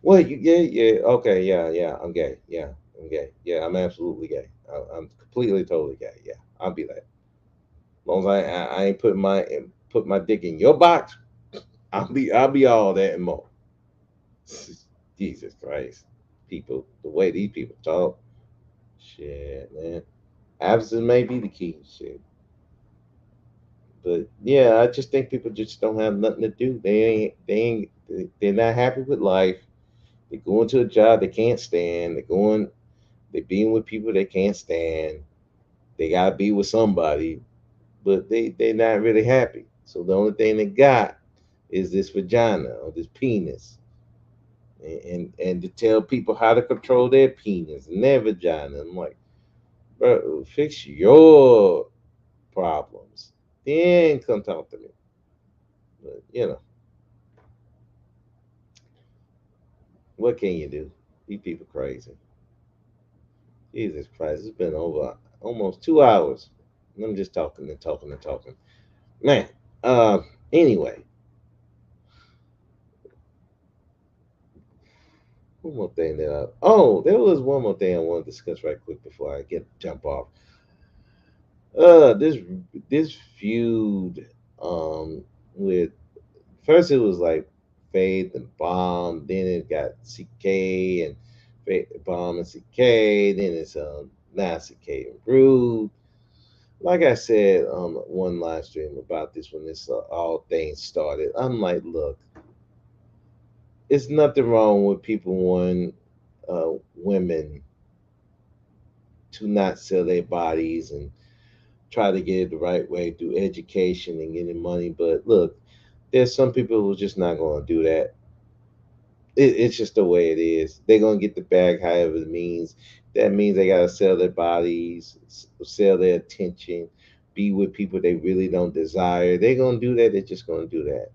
Well, yeah, yeah, okay, yeah, yeah, I'm gay. Yeah, I'm gay. Yeah, I'm absolutely gay. I'm completely, totally gay. Yeah, I'll be that. As long as I ain't put my dick in your box, I'll be all that and more. Jesus Christ, people, the way these people talk, shit, man. Absence may be the key, shit. But yeah, I just think people just don't have nothing to do. They're not happy with life. They're going to a job they can't stand. They're being with people they can't stand. They gotta be with somebody, but they're not really happy. So the only thing they got is this vagina or this penis, and to tell people how to control their penis and their vagina. I'm like, bro, fix your problems, then come talk to me. But What can you do? These people crazy. Jesus Christ, it's been over almost 2 hours. I'm just talking and talking and talking. Man, uh, anyway, one more thing there was one more thing I want to discuss right quick before I get jump off. This feud, with first it was like Faith and Bomb, then it got CK and Faith, Bomb and CK, then it's now CK and Brood. Like I said one live stream about this when this all things started, I'm like, look, it's nothing wrong with people wanting women to not sell their bodies and try to get it the right way through education and getting money. But look, there's some people who are just not going to do that. It's just the way it is. They're going to get the bag however it means. That means they got to sell their bodies, sell their attention, be with people they really don't desire. They're going to do that. They're just going to do that.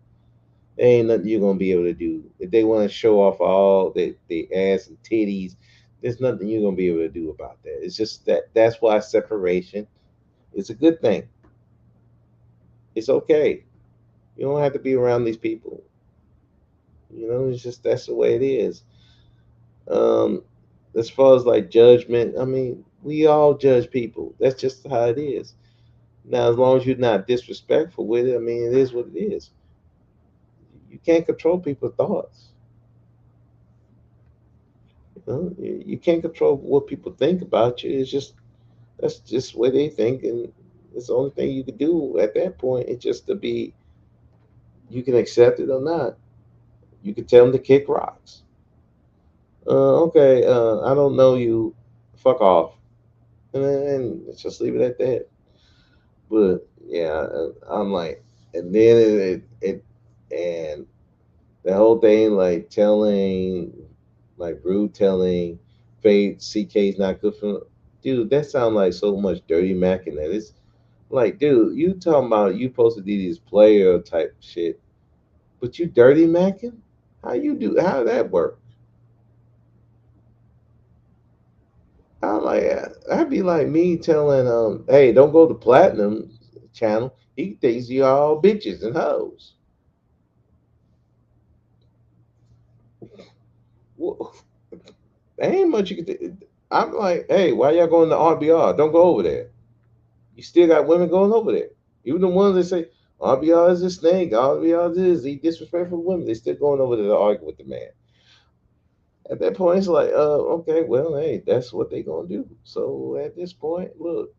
There ain't nothing you're going to be able to do. If they want to show off all the ass and titties, there's nothing you're going to be able to do about that. It's just that's why separation is a good thing. It's okay. You don't have to be around these people. It's just that's the way it is. Um, as far as like judgment, I mean, we all judge people. That's just how it is. Now, as long as you're not disrespectful with it, I mean, it is what it is. You can't control people's thoughts. You can't control what people think about you. It's just that's just what they think, and it's the only thing you can do at that point. It's just to be. You can accept it or not. You can tell them to kick rocks. Okay, I don't know you. Fuck off, and let's just leave it at that. But yeah, I'm like, and then and the whole thing like telling, like Rude telling Fate CK's not good for, dude. That sounds like so much dirty mac in that. It's like, dude, you talking about you supposed to do this player type shit, but you dirty macking? How you do? How that work? I'm like, that'd be like me telling hey, don't go to platinum channel. He thinks you all bitches and hoes. Well, there ain't much you can do. I'm like, hey, why y'all going to RBR? Don't go over there. You still got women going over there. Even the ones that say RBR is a snake, RBR is this, he disrespectful women. They still going over there to argue with the man. At that point, it's like, okay, well, hey, that's what they gonna do. So at this point, look,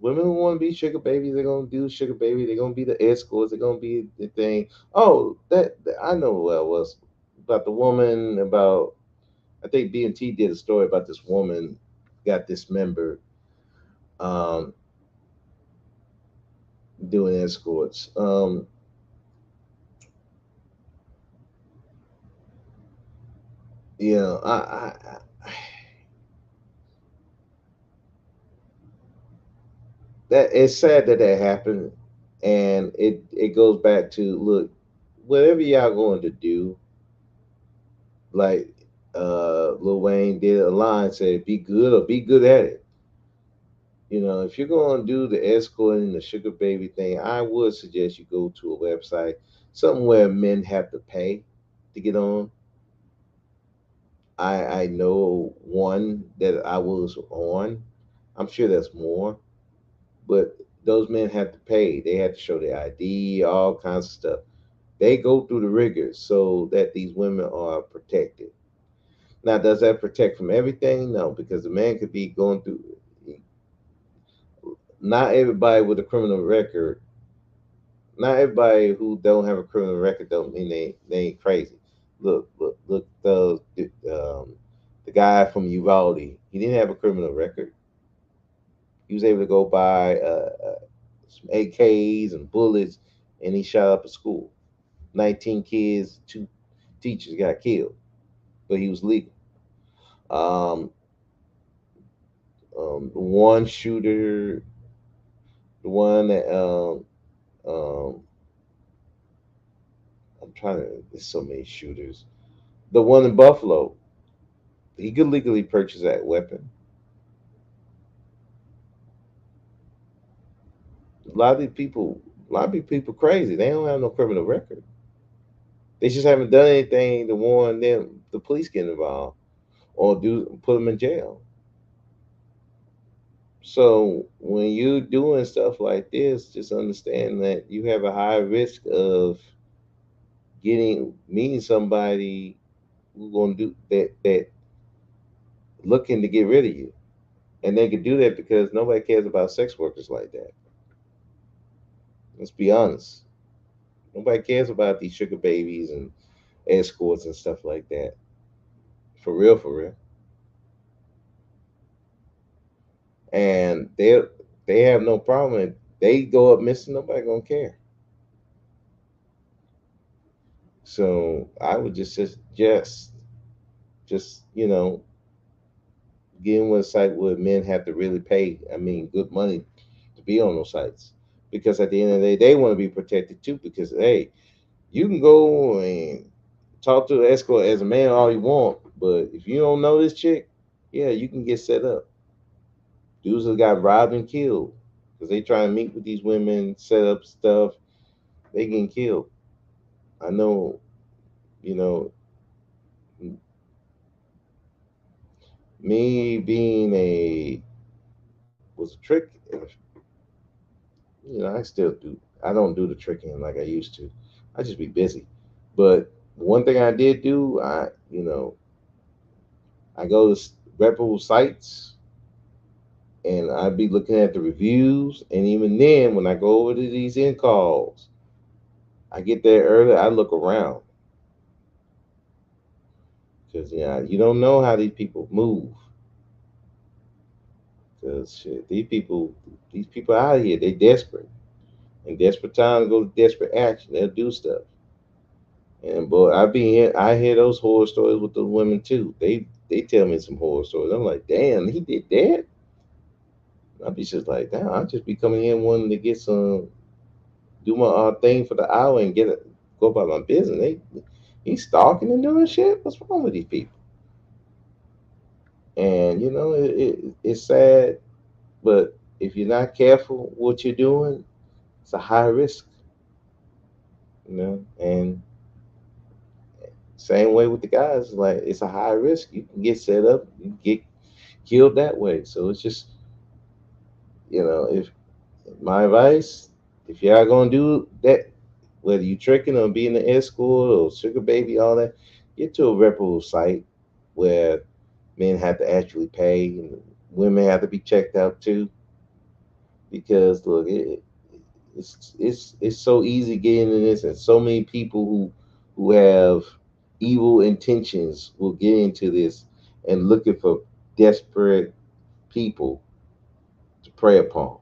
women who want to be sugar babies, they're gonna do sugar baby. They're gonna be the escorts. They're gonna be the thing. Oh, I know who it was about the woman about. I think BNT did a story about this woman got dismembered um, doing escorts. You know, that it's sad that that happened, and it goes back to look, whatever y'all going to do, like Lil Wayne did a line said, "Be good or be good at it." If you're going to do the escorting, the sugar baby thing, I would suggest you go to a website, something where men have to pay to get on. I know one that I was on. I'm sure there's more, but those men have to pay. They have to show their ID, all kinds of stuff. They go through the rigors so that these women are protected. Now, does that protect from everything? No, because the man could be going through. Not everybody with a criminal record, not everybody who don't have a criminal record don't mean they ain't crazy. Look. The guy from Uvalde, he didn't have a criminal record. He was able to go buy some AKs and bullets, and he shot up a school. 19 kids, two teachers got killed, but he was legal. Um, the one shooter, the one that I'm trying to. There's so many shooters. The one in Buffalo, he could legally purchase that weapon. A lot of these people, a lot of these people crazy. They don't have no criminal record. They just haven't done anything to warn them. The police get involved or do put them in jail. So when you're doing stuff like this, just understand that you have a high risk of getting meeting somebody who's gonna do that looking to get rid of you. And they can do that because nobody cares about sex workers like that. Let's be honest. Nobody cares about these sugar babies and escorts and stuff like that. For real, for real. And they have no problem. If they go up missing, nobody gonna care. So I would just suggest, just getting with a site where men have to really pay. I mean, good money to be on those sites, because at the end of the day, they want to be protected too. Because hey, you can go and talk to the escort as a man all you want, but if you don't know this chick, yeah, you can get set up. Dudes that got robbed and killed because they try to meet with these women, set up stuff. They getting killed. I know, you know, me being a was a trick. I still do. I don't do the tricking like I used to. I just be busy. But one thing I did do, I go to reputable sites and I be looking at the reviews. And even then, when I go over to these in calls, I get there early. I look around because you don't know how these people move. Because shit, these people out here, they desperate. In desperate times, go to desperate action. They'll do stuff. And boy, I hear those horror stories with the women too. They tell me some horror stories. I'm like, damn, he did that. I be just like, damn, I just be coming in wanting to get some, do my thing for the hour and go about my business. He's stalking and doing shit. What's wrong with these people? And it's sad, but if you're not careful what you're doing, it's a high risk. And same way with the guys, like it's a high risk. You can get set up, you can get killed that way. So it's just, if my advice, if y'all gonna do that, whether you tricking or being an escort or sugar baby, all that, get to a reputable site where men have to actually pay and women have to be checked out too. Because look, it's so easy getting in this, and so many people who have evil intentions will get into this and looking for desperate people to prey upon.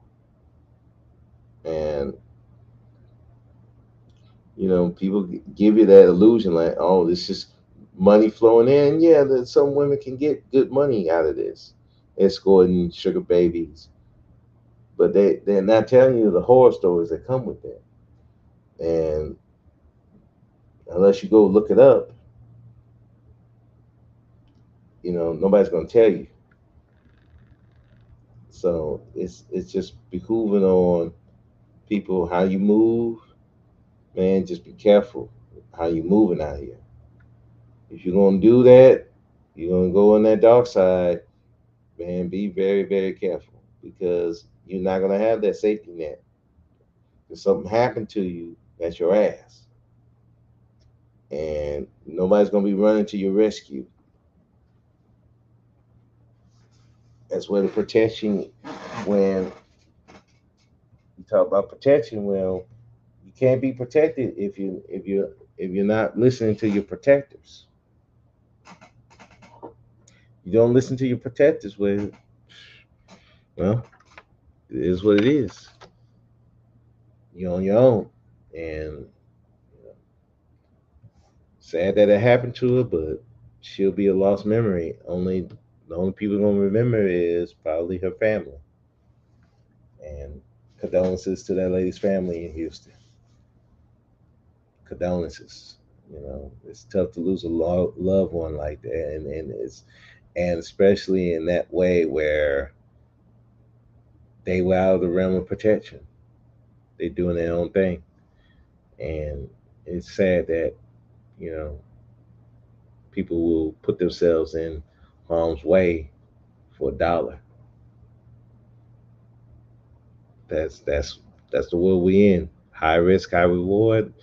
And people give you that illusion like, oh, this is money flowing in. Yeah, that some women can get good money out of this, escorting sugar babies, but they're not telling you the horror stories that come with that. And unless you go look it up, nobody's going to tell you. So it's just behooving on people how you move, man. Just be careful how you moving out here. If you're gonna do that, you're gonna go on that dark side, man. Be very very careful because you're not gonna have that safety net. If something happened to you, that's your ass, and nobody's gonna be running to your rescue. That's where the protection. When you talk about protection, well, you can't be protected if you're not listening to your protectors. You don't listen to your protectors, well, it is what it is. You're on your own, and sad that it happened to her, but she'll be a lost memory. The only people gonna remember is probably her family. And condolences to that lady's family in Houston. Condolences. You know, it's tough to lose a loved one like that, and especially in that way where they were out of the realm of protection. They're doing their own thing, and it's sad that you know people will put themselves in harm's way for a dollar. That's the world we in. High risk, high reward,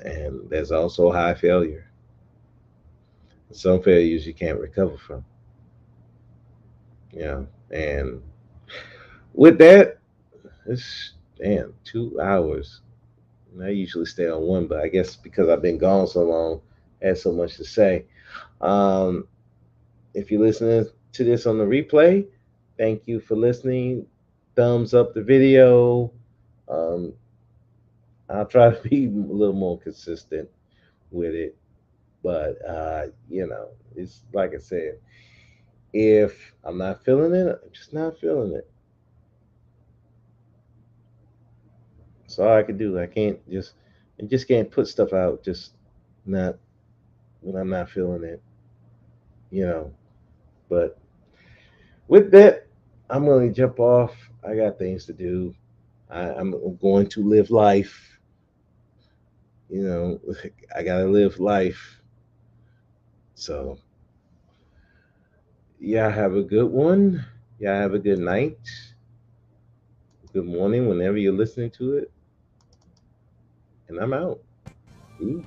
and there's also high failure. Some failures you can't recover from. And with that, it's damn 2 hours. And I usually stay on one, but I guess because I've been gone so long, I had so much to say. Um, if you're listening to this on the replay, thank you for listening. Thumbs up the video. Um, I'll try to be a little more consistent with it, but it's like I said. If I'm not feeling it, I'm just not feeling it. That's all I can do. I just can't put stuff out. Just not when I'm not feeling it. You know. But with that, I'm going to jump off. I got things to do. I'm going to live life. You know, I got to live life. So, yeah, have a good one. Yeah, have a good night. Good morning, whenever you're listening to it. And I'm out. Ooh.